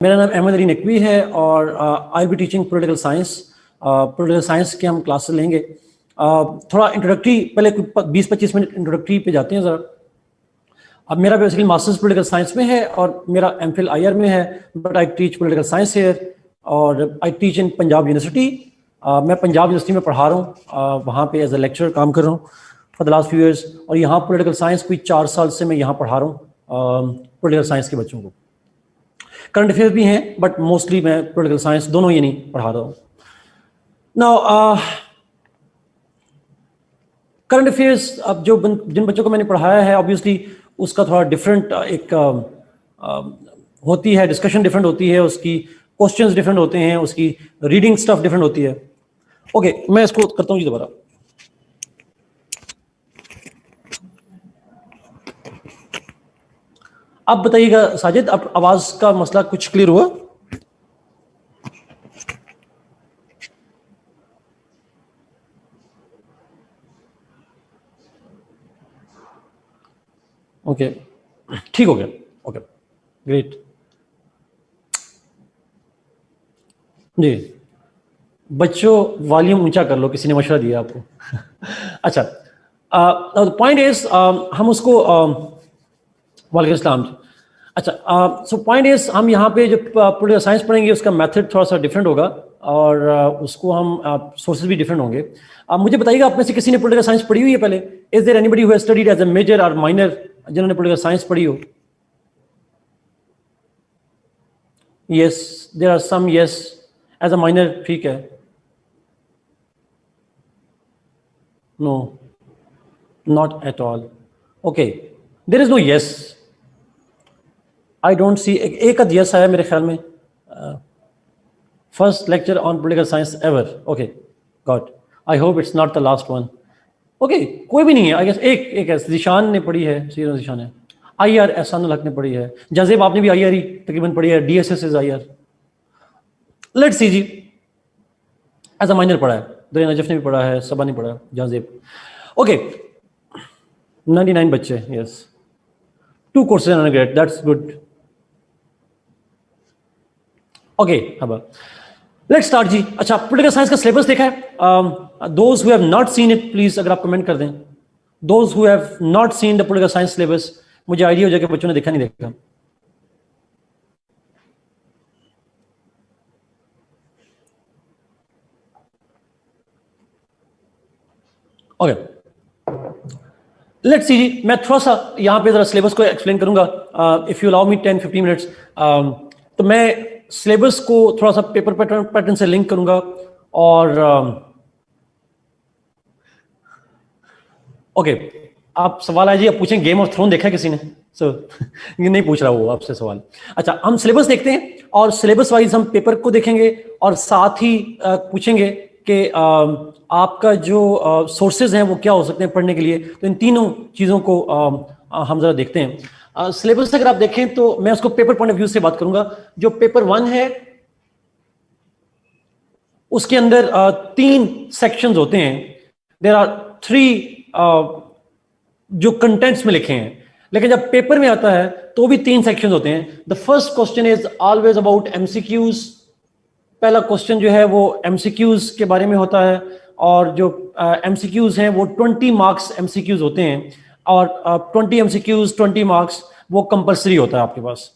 मेरा नाम अहमद अली नकवी है और I be teaching political science. Political science के हम क्लासेस लेंगे। थोड़ा इंट्रोडक्टरी, पहले 20-25 मिनट इंट्रोडक्टरी पे जाते हैं ज़रा। अब मेरा बेसिकली मास्टर्स पॉलिटिकल साइंस में है और मेरा एमफिल आईआर में है, but I teach political science here और I teach in Punjab university. मैं पंजाब यूनिवर्सिटी में पढ़ा रहा हूँ, वहाँ पे एज ए लेक्चरर काम कर रहा हूँ for the last few years. और यहाँ पॉलिटिकल साइंस कोई 4 साल से मैं यहाँ पढ़ा रहा हूँ पॉलिटिकल साइंस के बच्चों को। करंट अफेयर्स भी हैं, बट मोस्टली मैं पॉलिटिकल साइंस दोनों ही नहीं पढ़ा रहा हूँ। नाउ करंट अफेयर्स, अब जिन बच्चों को मैंने पढ़ाया है, ऑब्वियसली उसका थोड़ा डिफरेंट एक होती है, डिस्कशन डिफरेंट होती है, उसकी क्वेश्चंस डिफरेंट होते हैं, उसकी रीडिंग स्टफ डिफरेंट होती है। ओके, मैं इसको करता हूँ जी दोबारा। अब बताइएगा साजिद, अब आवाज का मसला कुछ क्लियर हुआ? ओके, ठीक हो गया। ओके, ग्रेट जी। बच्चों, वॉल्यूम ऊंचा कर लो, किसी ने मशवरा दिया आपको। अच्छा, पॉइंट इज हम उसको वालेकुम अस्सलाम। अच्छा, सो पॉइंट इज हम यहाँ पे जो पॉलिटिकल साइंस पढ़ेंगे उसका मेथड थोड़ा सा डिफरेंट होगा और उसको हम सोर्सेज भी डिफरेंट होंगे। मुझे बताइएगा, आप में से किसी ने पॉलिटिकल साइंस पढ़ी हुई है पहले? Is there anybody who has studied as a major और माइनर, जिन्होंने पॉलिटिकल साइंस पढ़ी हो? Yes, there are some. Yes, as a minor ठीक है। No, not at all. Okay, there is no yes. I don't see एक other yes आया मेरे ख्याल में। First lecture on political science ever. Okay, God, I hope it's not the last one. Okay, कोई भी नहीं है आई गेस। एक है, जिशान ने पढ़ी है, सीरो जिशान है। आईआर एहसान हक ने पढ़ी है। जजेब, आपने भी आईआर ही तकरीबन पढ़ी है। DSS is IR. Let's see जी, एज अ माइनर पढ़ा है। दरिया नजफ ने भी पढ़ा है, सबा ने पढ़ा है, जजेब। ओके, 99 बच्चे। Yes, 2 courses in undergrad, that's good. Okay, अब लेट्स स्टार्ट जी। अच्छा, पॉलिटिकल साइंस का सिलेबस देखा है? Those who have not seen it, please अगर आप कमेंट कर दें। Those who have not seen the political science syllabus, मुझे आइडिया हो जाए कि बच्चों ने देखा नहीं देखा। ओके, लेट्स सी जी। मैं थोड़ा सा यहाँ पे जरा सिलेबस को एक्सप्लेन करूंगा, if you allow me 10-15 minutes. तो मैं सिलेबस को थोड़ा सा पेपर पैटर्न से लिंक करूंगा और ओके, आप सवाल आए जी, आप पूछें गेम ऑफ थ्रोन देखा है किसी ने? ये नहीं पूछ रहा वो आपसे सवाल। अच्छा, हम सिलेबस देखते हैं और सिलेबस वाइज हम पेपर को देखेंगे और साथ ही पूछेंगे कि आपका जो सोर्सेज हैं वो क्या हो सकते हैं पढ़ने के लिए। तो इन तीनों चीज़ों को हम जरा देखते हैं। सिलेबस अगर आप देखें तो मैं उसको पेपर पॉइंट ऑफ व्यू से बात करूंगा। जो पेपर 1 है उसके अंदर 3 सेक्शंस होते हैं। देयर आर 3 जो कंटेंट्स में लिखे हैं, लेकिन जब पेपर में आता है तो भी 3 सेक्शन होते हैं। The first question is always about MCQs. पहला क्वेश्चन जो है वो एमसीक्यूज के बारे में होता है और जो एमसीक्यूज हैं वो 20 मार्क्स एमसीक्यूज होते हैं और 20 एमसीक्यूज 20 मार्क्स वो कंपल्सरी होता है आपके पास।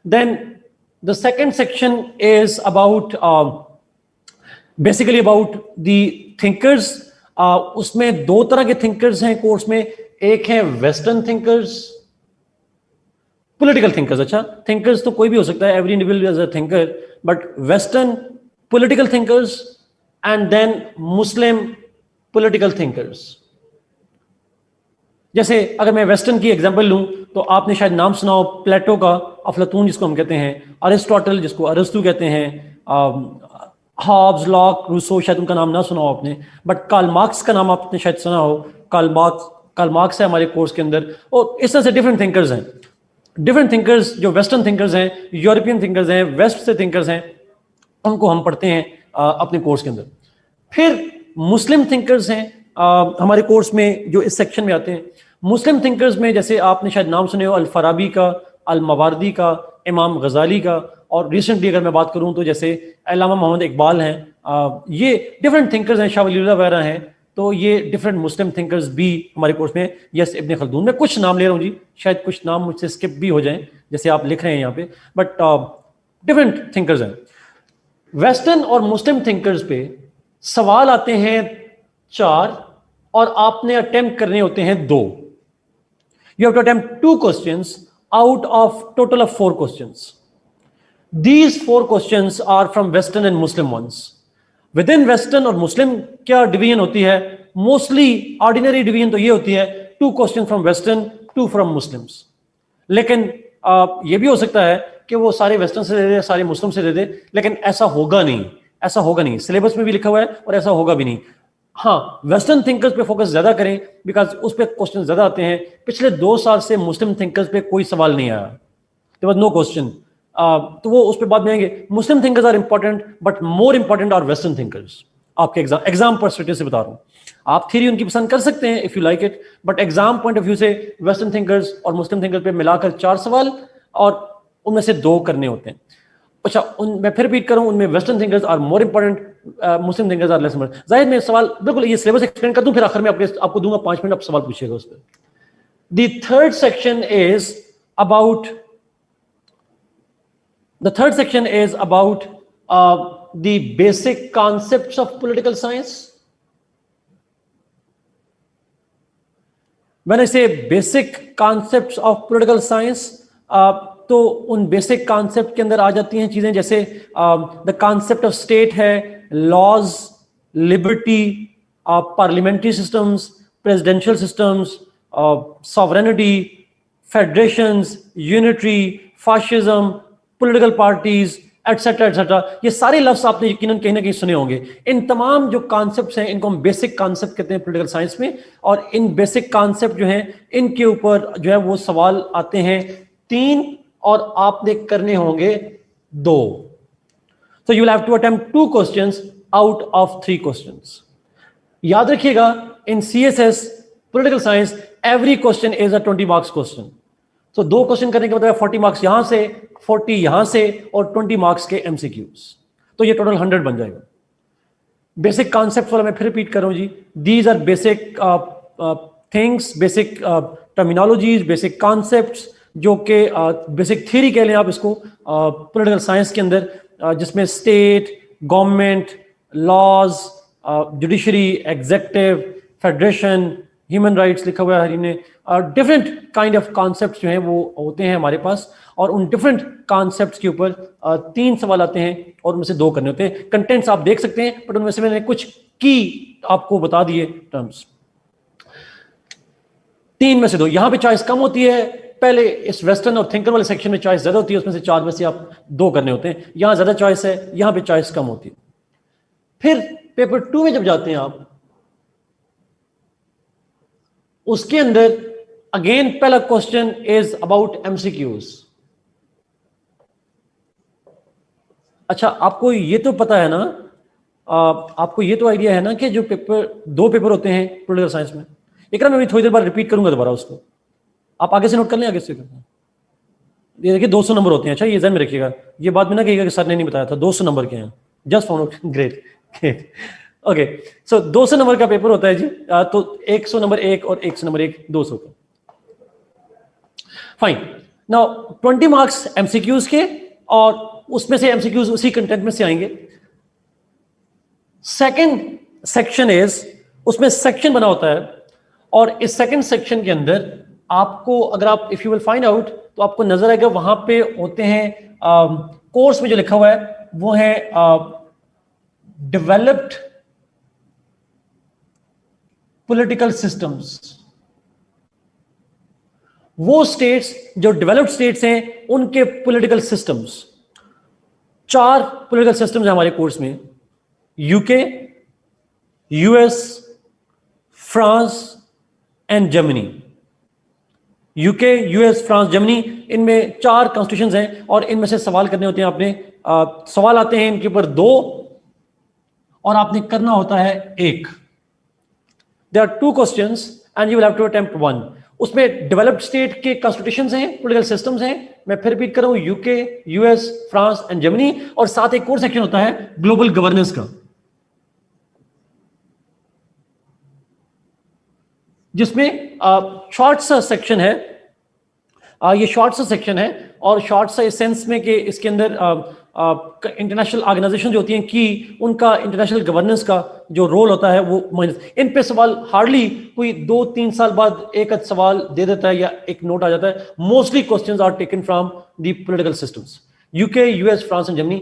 Then the second section is about basically about the thinkers. उसमें 2 तरह के थिंकर्स हैं कोर्स में। एक है वेस्टर्न थिंकर्स, पॉलिटिकल थिंकर्स। अच्छा, थिंकर्स तो कोई भी हो सकता है, every individual is a thinker, but western political thinkers and then Muslim political thinkers. जैसे अगर मैं वेस्टर्न की एग्जांपल लूं तो आपने शायद नाम सुना हो प्लेटो का, अफलातून जिसको हम कहते हैं, अरिस्टोटल जिसको अरस्तु कहते हैं, हॉब्स, लॉक, रूसो, शायद उनका नाम ना सुना हो आपने, बट कार्ल मार्क्स का नाम आपने शायद सुना हो। कार्ल मार्क्स है हमारे कोर्स के अंदर। और इस तरह से डिफरेंट थिंकर्स हैं। डिफरेंट थिंकर्स जो वेस्टर्न थिंकर्स हैं, यूरोपियन थिंकर्स हैं, वेस्ट से थिंकर्स हैं, उनको हम पढ़ते हैं अपने कोर्स के अंदर। फिर मुस्लिम थिंकर्स हैं हमारे कोर्स में जो इस सेक्शन में आते हैं। मुस्लिम थिंकर्स में जैसे आपने शायद नाम सुने हो अल फराबी का, अल मवारदी का, इमाम गजाली का और रिसेंटली अगर मैं बात करूं तो जैसे अल्लामा मोहम्मद इकबाल हैं, ये डिफरेंट थिंकर्स हैं, शाह वलीउल्लाह वगैरह हैं, तो ये डिफरेंट मुस्लिम थिंकर्स भी हमारे कोर्स में, यस इब्न खल्दून, मैं कुछ नाम ले रहा हूँ जी, शायद कुछ नाम मुझसे स्किप भी हो जाएं जैसे आप लिख रहे हैं यहाँ पे, बट डिफरेंट थिंकर्स हैं। वेस्टर्न और मुस्लिम थिंकर्स पे सवाल आते हैं 4 और आपने अटेम्प्ट करने होते हैं 2। You have to attempt 2 questions out of total of 4 questions. These 4 questions are from Western and Muslim ones. Within Western और Muslim क्या डिवीजन होती है? मोस्टली ऑर्डिनरी डिवीजन तो ये होती है 2 question from western, 2 from Muslims. लेकिन ये भी हो सकता है कि वो सारे वेस्टर्न से दे दे, सारे मुस्लिम से दे दे, लेकिन ऐसा होगा नहीं, ऐसा होगा नहीं, सिलेबस में भी लिखा हुआ है और ऐसा होगा भी नहीं। हाँ, वेस्टर्न थिंकर्स पे फोकस ज्यादा करें बिकॉज उस पर क्वेश्चन ज्यादा आते हैं। पिछले 2 साल से मुस्लिम थिंकर्स पे कोई सवाल नहीं आया, देयर वाज नो क्वेश्चन, तो वो उस पर बाद में आएंगे। Muslim thinkers are important but more important are western thinkers. आपके एग्जाम पर्सपेक्टिव से बता रहा हूँ, आप थ्योरी उनकी पसंद कर सकते हैं if you like it, but exam point of view से वेस्टर्न थिंकर्स और मुस्लिम थिंकर्स पे मिलाकर 4 सवाल और उनमें से 2 करने होते हैं। अच्छा, मैं फिर रिपीट करूं, उनमें western thinkers are more important, Muslim thinkers are less important. जाहिर मैं सवाल बिल्कुल ये सिलेबस एक्सप्लेन कर दूं, फिर आखिर में आपको दूंगा 5 मिनट, आप सवाल पूछिएगा उस पर। The third section is about the basic concepts of political science. When I say basic concepts of political science, तो उन बेसिक कॉन्सेप्ट के अंदर आ जाती हैं चीजें जैसे द कॉन्सेप्ट ऑफ स्टेट है, laws, liberty, parliamentary systems, presidential systems, sovereignty, federations, unitary, fascism, political parties, et cetera et cetera. ये सारे लफ्ज आपने यकीनन कहीं ना कहीं सुने होंगे। इन तमाम जो कॉन्सेप्ट्स हैं इनको हम बेसिक कॉन्सेप्ट कहते हैं पॉलिटिकल साइंस में, और इन बेसिक कॉन्सेप्ट जो हैं इनके ऊपर जो है वो सवाल आते हैं 3 और आपने करने होंगे 2। So you will have to attempt 2 questions out of 3 questions. याद रखिएगा, in CSS political science every question is a 20 marks question. तो 2 क्वेश्चन करने के मतलब 40 मार्क्स यहां से, 40 यहां से और 20 मार्क्स के MCQs, तो ये टोटल 100 बन जाएगा। बेसिक कॉन्सेप्ट वाला मैं फिर रिपीट कर रहा हूं जी, these are basic things, basic terminologies, basic concepts, जो कि बेसिक थ्योरी कह लें आप इसको पॉलिटिकल साइंस के अंदर, जिसमें state, government, laws, judiciary, executive, federation, human rights लिखा हुआ है हरी ने, डिफरेंट काइंड ऑफ कॉन्सेप्ट्स जो हैं वो होते हैं हमारे पास, और उन डिफरेंट कॉन्सेप्ट्स के ऊपर 3 सवाल आते हैं और उनमें से 2 करने होते हैं। कंटेंट्स आप देख सकते हैं, बट उनमें से मैंने कुछ की आपको बता दिए टर्म्स। 3 में से 2, यहां पे चॉइस कम होती है, पहले इस वेस्टर्न और थिंकर वाले सेक्शन में चॉइस ज्यादा होती है, उसमें से 4 में से आप 2 करने होते हैं। यहां ज्यादा चॉइस है, यहां पे चॉइस कम होती है। फिर पेपर 2 में जब जाते हैं आप, उसके अंदर अगेन पहला क्वेश्चन इज अबाउट MCQs। अच्छा, आपको ये तो पता है ना, आपको ये तो आइडिया है ना कि जो पेपर 2 पेपर होते हैं पॉलिटिकल साइंस में, एक मैं भी थोड़ी देर बाद रिपीट करूंगा दोबारा उसको, आप आगे से नोट कर लें, आगे से ये देखिए 200 नंबर होते हैं। अच्छा, ये ध्यान में रखिएगा, ये बात में ना कहिएगा कि सर ने नहीं बताया था, 200 नंबर के हैं, just for great. Okay, so 200 number का पेपर होता है जी, तो 100 नंबर 1 और 100 नंबर 1, 200 का। फाइन, नाउ 20 मार्क्स MCQs के, और उसमें से MCQs उसी कंटेंट में से आएंगे। सेकंड सेक्शन इज, उसमें सेक्शन बना होता है, और इस सेकंड सेक्शन के अंदर आपको, अगर आप if you will find out, तो आपको नजर आएगा वहां पे होते हैं कोर्स में जो लिखा हुआ है वो है डेवलप्ड पॉलिटिकल सिस्टम्स। वो स्टेट्स जो डेवलप्ड स्टेट्स हैं उनके पॉलिटिकल सिस्टम्स, 4 पॉलिटिकल सिस्टम्स हैं हमारे कोर्स में, UK, US, France and Germany. UK, US, France, Germany, इनमें 4 कॉन्स्टिट्यूशंस हैं, और इनमें से सवाल करने होते हैं आपने। सवाल आते हैं इनके ऊपर 2, और आपने करना होता है 1। There are 2 questions and you will have to attempt 1। उसमें डेवलप्ड स्टेट के कॉन्स्टिट्यूशंस हैं, पॉलिटिकल सिस्टम्स हैं, मैं फिर रिपीट कर रहा हूं, UK, US, France and Germany, और साथ एक और सेक्शन होता है ग्लोबल गवर्नेंस का, जिसमें शॉर्ट सा सेक्शन है। ये शॉर्ट सा सेक्शन है, और शॉर्ट सा इस सेंस में कि इसके अंदर इंटरनेशनल ऑर्गेनाइजेशन जो होती हैं कि उनका इंटरनेशनल गवर्नेंस का जो रोल होता है वो इन पे सवाल हार्डली कोई 2-3 साल बाद एक आध सवाल दे देता है या एक नोट आ जाता है। Mostly questions are taken from the political systems, UK, US, France and Germany.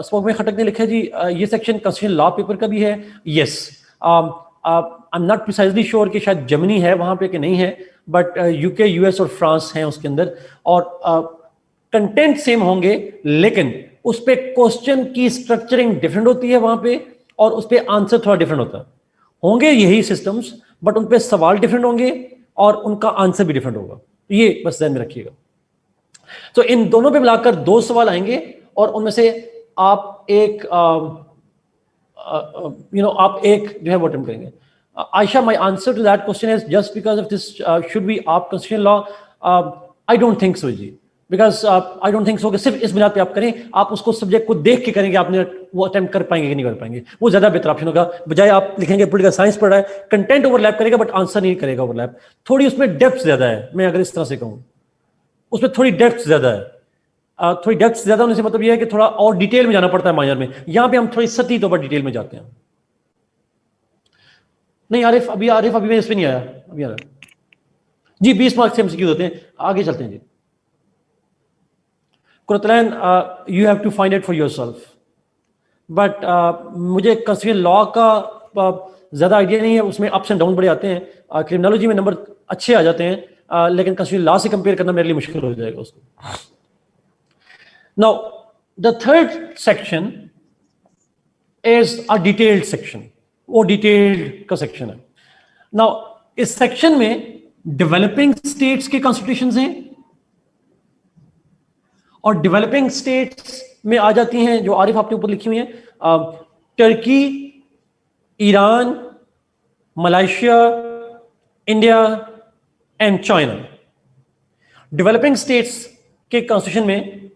स्पोक में खटक ने लिखा है जी, ये सेक्शन कॉन्स्टिट्यूशन लॉ पेपर का भी है। Yes, I am not precisely sure कि शायद जर्मनी है वहां पे कि नहीं है, बट यूके, यूएस और फ्रांस हैं उसके अंदर, और कंटेंट सेम होंगे, लेकिन उस पे क्वेश्चन की स्ट्रक्चरिंग डिफरेंट होती है वहां पे, और उस पे आंसर थोड़ा डिफरेंट होता है। होंगे यही सिस्टम्स, बट उन पे सवाल डिफरेंट होंगे और उनका आंसर भी डिफरेंट होगा, ये बस ध्यान में रखिएगा। तो इन दोनों पे मिलाकर 2 सवाल आएंगे, और उनमें से आप एक आप एक जो है वो अटेम्प्ट करेंगे। Aisha, my answer to that question is just because of this, should we opt constitutional law? I don't think so, ji, because I don't think so कि सिर्फ इस बिना पे आप करें, आप उसको सब्जेक्ट को देख के करेंगे, आपने वो अटेम्प्ट कर पाएंगे कि नहीं कर पाएंगे, वो ज्यादा बेहतर ऑप्शन होगा, बजाय आप लिखेंगे पॉलिटिकल साइंस पढ़ रहा है, कंटेंट ओवरलैप करेगा बट आंसर नहीं करेगा ओवरलैप। थोड़ी उसमें डेप्थ ज्यादा है, मैं अगर इस तरह से कहूँ, उसमें थोड़ी डेप्थ ज्यादा है। थोड़ी डेप्थ ज्यादा होने से मतलब यह है कि थोड़ा और डिटेल में जाना पड़ता है माइनर में, यहां पे हम थोड़ी सती तौर पर डिटेल में जाते हैं। नहीं आरिफ अभी मैं इस पे नहीं आया, अभी आ रहा जी। 20 मार्क्स से एमसीक्यू होते हैं, आगे चलते हैं जी। Quratulain, you have to find it for yourself, but मुझे कंस्टिट्यूशन लॉ का ज्यादा आइडिया नहीं है, उसमें अप्स एंड डाउन बड़े आते हैं। क्रिमिनोलॉजी में नंबर अच्छे आ जाते हैं, लेकिन कंस्टिट्यूशन लॉ से कंपेयर करना मेरे लिए मुश्किल हो जाएगा उसको। Now the third section is a detailed section, वो डिटेल्ड का सेक्शन है। नाउ इस सेक्शन में डेवलपिंग स्टेट्स के कॉन्स्टिट्यूशंस हैं, और डेवलपिंग स्टेट्स में आ जाती हैं जो आरिफ आपने ऊपर लिखी हुई हैं, Turkey, Iran, Malaysia, India and China. Developing states के कॉन्स्टिट्यूशन में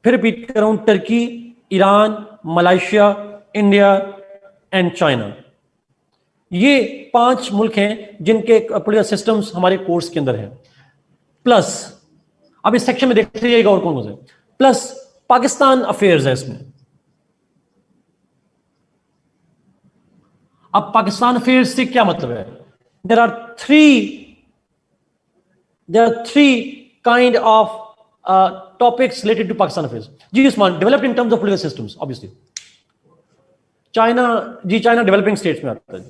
फिर रिपीट कर रहा हूं, Turkey, Iran, Malaysia, India and China. ये 5 मुल्क हैं जिनके पॉलिटिकल सिस्टम्स हमारे कोर्स के अंदर है। प्लस अब इस सेक्शन में देखते जाइएगा और कौन कौन से, प्लस पाकिस्तान अफेयर्स है इसमें। अब पाकिस्तान अफेयर्स से क्या मतलब है? There are three kind of topics related to Pakistan affairs. जी Usman, developed in terms of political systems obviously. China, जी चाइना डेवलपिंग स्टेट्स में आता है।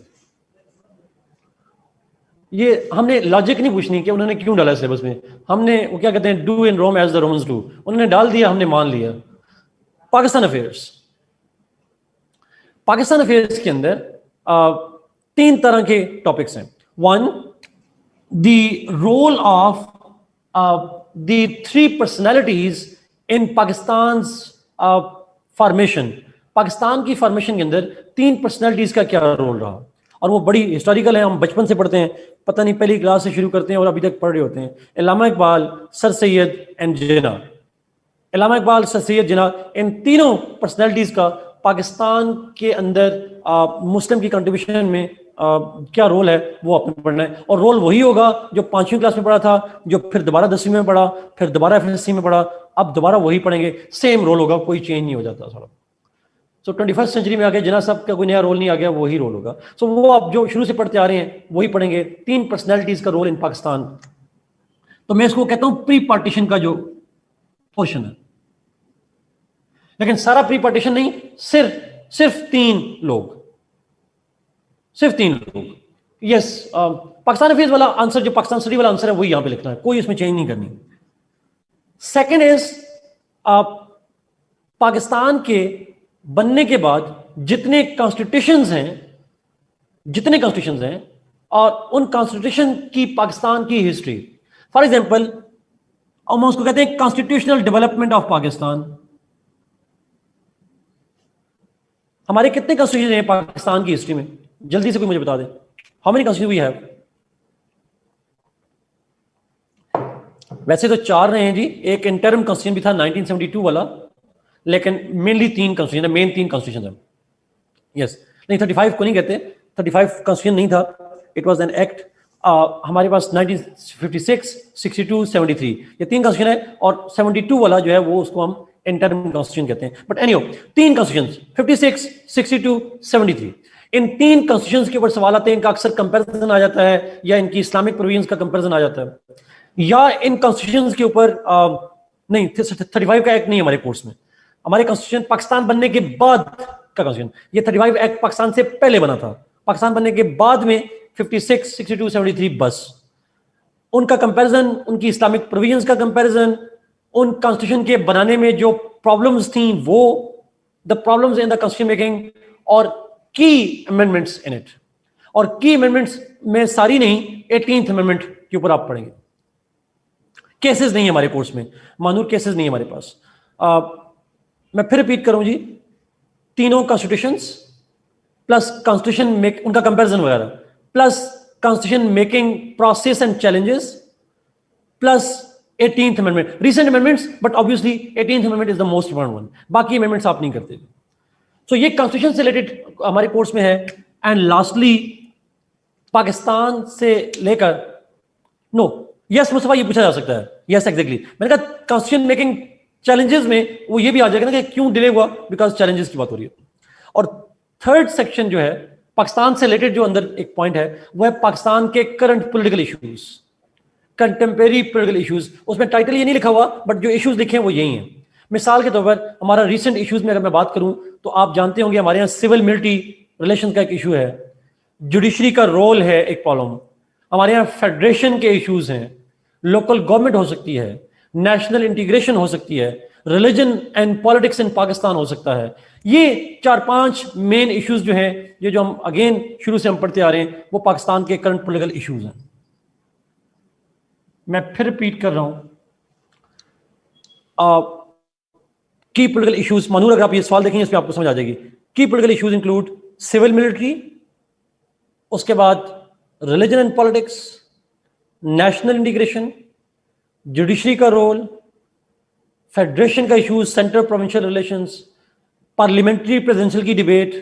ये हमने लॉजिक नहीं पूछनी कि उन्होंने क्यों डाला सिलेबस में, हमने वो क्या कहते हैं, do in Rome as the Romans do, उन्होंने डाल दिया, हमने मान लिया। पाकिस्तान अफेयर्स, पाकिस्तान अफेयर्स के अंदर 3 तरह के टॉपिक्स हैं। 1, the role of the 3 personalities in Pakistan formation. Pakistan की फॉर्मेशन के अंदर 3 पर्सनैलिटीज का क्या रोल रहा, और वो बड़ी हिस्टोरिकल है, हम बचपन से पढ़ते हैं, पता नहीं पहली क्लास से शुरू करते हैं और अभी तक पढ़ रहे होते हैं। Allama Iqbal, sir Syed and Jinnah. Allama Iqbal, sir Syed, Jinnah, इन तीनों पर्सनैलिटीज का पाकिस्तान के अंदर मुस्लिम की कंट्रीब्यूशन में क्या रोल है वो आपने पढ़ना है। और रोल वही होगा जो 5वीं क्लास में पढ़ा था, जो फिर दोबारा 10वीं में पढ़ा, फिर दोबारा एफएससी में पढ़ा, अब दोबारा वही पढ़ेंगे, सेम रोल होगा, कोई चेंज नहीं हो जाता सारा। सो 21st सेंचुरी में आगे जिना साहब का कोई नया रोल नहीं आ गया, वही रोल होगा। सो वो आप जो शुरू से पढ़ते आ रहे हैं वही पढ़ेंगे। 3 पर्सनैलिटीज का रोल इन पाकिस्तान, तो मैं इसको कहता हूं प्री पार्टीशन का जो पोर्शन है। लेकिन सारा प्री पार्टीशन नहीं, सिर्फ 3 लोग, सिर्फ 3 लोग। यस, पाकिस्तान अफेयर्स वाला आंसर, जो पाकिस्तान स्टडी वाला आंसर है, वही यहां पे लिखना है, कोई इसमें चेंज नहीं करनी। सेकेंड इज पाकिस्तान के बनने के बाद जितने कॉन्स्टिट्यूशंस हैं और उन कॉन्स्टिट्यूशन की पाकिस्तान की हिस्ट्री। फॉर एग्जांपल, हम उसको कहते हैं कॉन्स्टिट्यूशनल डेवलपमेंट ऑफ पाकिस्तान। हमारे कितने कॉन्स्टिट्यूशन हैं पाकिस्तान की हिस्ट्री में? जल्दी से कोई मुझे बता दे, how many constitution we have? वैसे तो 4 रहे हैं जी, एक इंटरम कॉन्स्टिट्यूशन भी था 1972 वाला, लेकिन मेनली 3 कॉन्स्टिट्यूशन है, मेन 3 कॉन्स्टिट्यूशन है। यस, नहीं 35 को नहीं कहते, 35 कॉन्स्टिट्यूशन नहीं था, इट वाज एन एक्ट। हमारे पास 1956, 62, 73 ये 3 कॉन्स्टिट्यूशन है, और 72 वाला जो है वो उसको हम इंटरम कॉन्स्टिट्यूशन कहते हैं। But anyway 3 constitution 56, 62, 73, in 3 constitutions के ऊपर सवाल आते हैं, इनका अक्सर कंपैरिजन आ जाता है, या इनकी इस्लामिक प्रोविजंस का कंपैरिजन आ जाता है, या इन कॉन्स्टिट्यूशंस के ऊपर नहीं 35 का एक्ट नहीं हमारे कोर्स में। हमारे कॉन्स्टिट्यूशन पाकिस्तान बनने के बाद का कॉन्स्टिट्यूशन, ये 35 एक्ट पाकिस्तान से पहले बना था, पाकिस्तान बनने के बाद में 56, 62, 73 बस उनका कंपैरिजन, उनकी इस्लामिक प्रोविजंस का कंपैरिजन, उन कॉन्स्टिट्यूशन के बनाने में जो प्रॉब्लम्स थी वो, the problems in the constitution making, और की अमेंडमेंट्स इन इट। और की अमेंडमेंट्स में सारी नहीं, 18th अमेंडमेंट के ऊपर आप पढ़ेंगे। केसेस नहीं है हमारे कोर्स में, मानूर केसेस नहीं है हमारे पास। मैं फिर रिपीट करूं जी, तीनों कॉन्स्टिट्यूशंस प्लस कॉन्स्टिट्यूशन मेक, उनका कंपैरिजन वगैरह, plus constitution making process and challenges, plus 18th amendment, recent amendments, but obviously 18th amendment is the most important one, बाकी अमेंडमेंट्स आप नहीं करते। तो ये कॉन्स्टिट्यूशन से रिलेटेड हमारे कोर्स में है। एंड लास्टली पाकिस्तान से लेकर, नो यस मुस्तफा, ये पूछा जा सकता है, यस एग्जैक्टली, मैंने कहा कॉन्स्टिट्यूशन मेकिंग चैलेंजेस में वो ये भी आ जाएगा ना कि क्यों डिले हुआ, बिकॉज चैलेंजेस की बात हो रही है। और थर्ड सेक्शन जो है पाकिस्तान से रिलेटेड, जो अंदर एक पॉइंट है वो है पाकिस्तान के current political issues, contemporary political issues. उसमें टाइटल ये नहीं लिखा हुआ, बट जो इश्यूज लिखे हैं वो यही हैं। मिसाल के तौर पर हमारा रिसेंट इश्यूज में अगर मैं बात करूं तो आप जानते होंगे हमारे यहाँ सिविल मिलिट्री रिलेशन का एक इशू है, जुडिशरी का रोल है एक प्रॉब्लम, हमारे यहाँ फेडरेशन के इश्यूज हैं, लोकल गवर्नमेंट हो सकती है, नेशनल इंटीग्रेशन हो सकती है, religion and politics in Pakistan हो सकता है। ये 4-5 मेन इश्यूज जो हैं, ये जो हम अगेन शुरू से हम पढ़ते आ रहे हैं, वो पाकिस्तान के करंट पॉलिटिकल इश्यूज हैं। मैं फिर रिपीट कर रहा हूं, की पॉलिटिकल इश्यूज, मनूर अगर आप ये सवाल देखेंगे इस पर आपको समझ आ जाएगी। की political issues include civil military, उसके बाद religion and politics, national integration, judiciary का रोल, फेडरेशन का issues, central provincial relations, parliamentary presidential की डिबेट,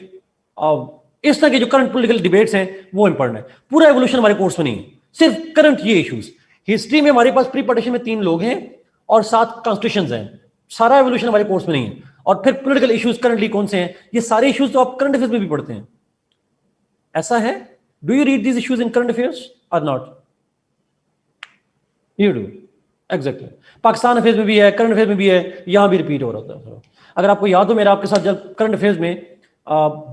इस तरह के जो करंट पॉलिटिकल डिबेट्स हैं वो इंपॉर्टेंट है। पूरा एवोल्यूशन हमारे कोर्स में नहीं है, सिर्फ करंट ये इश्यूज। हिस्ट्री में हमारे पास प्री पार्टीशन में 3 लोग हैं और 7 कॉन्स्टिट्यूशंस हैं, सारा एवोल्यूशन हमारे कोर्स में नहीं है। और फिर पॉलिटिकल इश्यूज करंटली कौन से हैं, ये सारे इश्यूज तो आप करंट अफेयर्स में भी पढ़ते हैं। ऐसा है, do you read these issues in current affairs और not? You do, exactly. Pakistan affairs में भी है, करंट अफेयर्स में भी है, यहां भी रिपीट हो रहा था। अगर आपको याद हो, मेरा आपके साथ जब करंट अफेयर्स में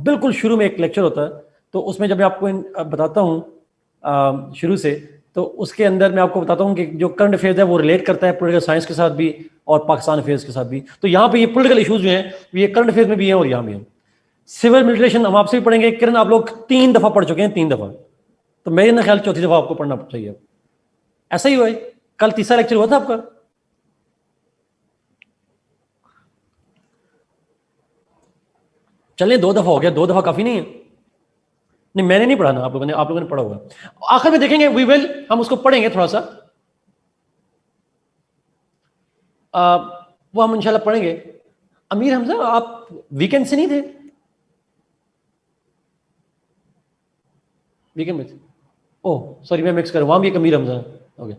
बिल्कुल शुरू में एक लेक्चर होता है, तो उसमें जब मैं आपको बताता हूँ शुरू से, तो उसके अंदर मैं आपको बताता हूँ कि जो करंट अफेयर्स है वो रिलेट करता है पॉलिटिकल साइंस के साथ भी और पाकिस्तान अफेयर्स के साथ भी। तो यहाँ पे ये पॉलिटिकल इश्यूज जो हैं ये करंट अफेयर्स में भी हैं और यहाँ भी हैं। सिविल मिलिट्रेशन हम आपसे भी पढ़ेंगे, किरण आप लोग 3 दफा पढ़ चुके हैं, 3 दफा, तो मेरे ना ख्याल 4थी दफा आपको पढ़ना चाहिए। ऐसा ही हुआ है, कल तीसरा लेक्चर हुआ था आपका। चलिए 2 दफा हो गया, 2 दफा काफी नहीं है। नहीं मैंने नहीं पढ़ा ना, आप लोगों ने पढ़ा होगा। आखिर में देखेंगे, वी विल, हम उसको पढ़ेंगे थोड़ा सा, वो हम इंशाल्लाह पढ़ेंगे। अमीर हमजा आप वीकेंड से नहीं थे? वीकेंड में थे? ओह सॉरी, मैं मिक्स कर, वहां भी एक अमीर हमजा। ओके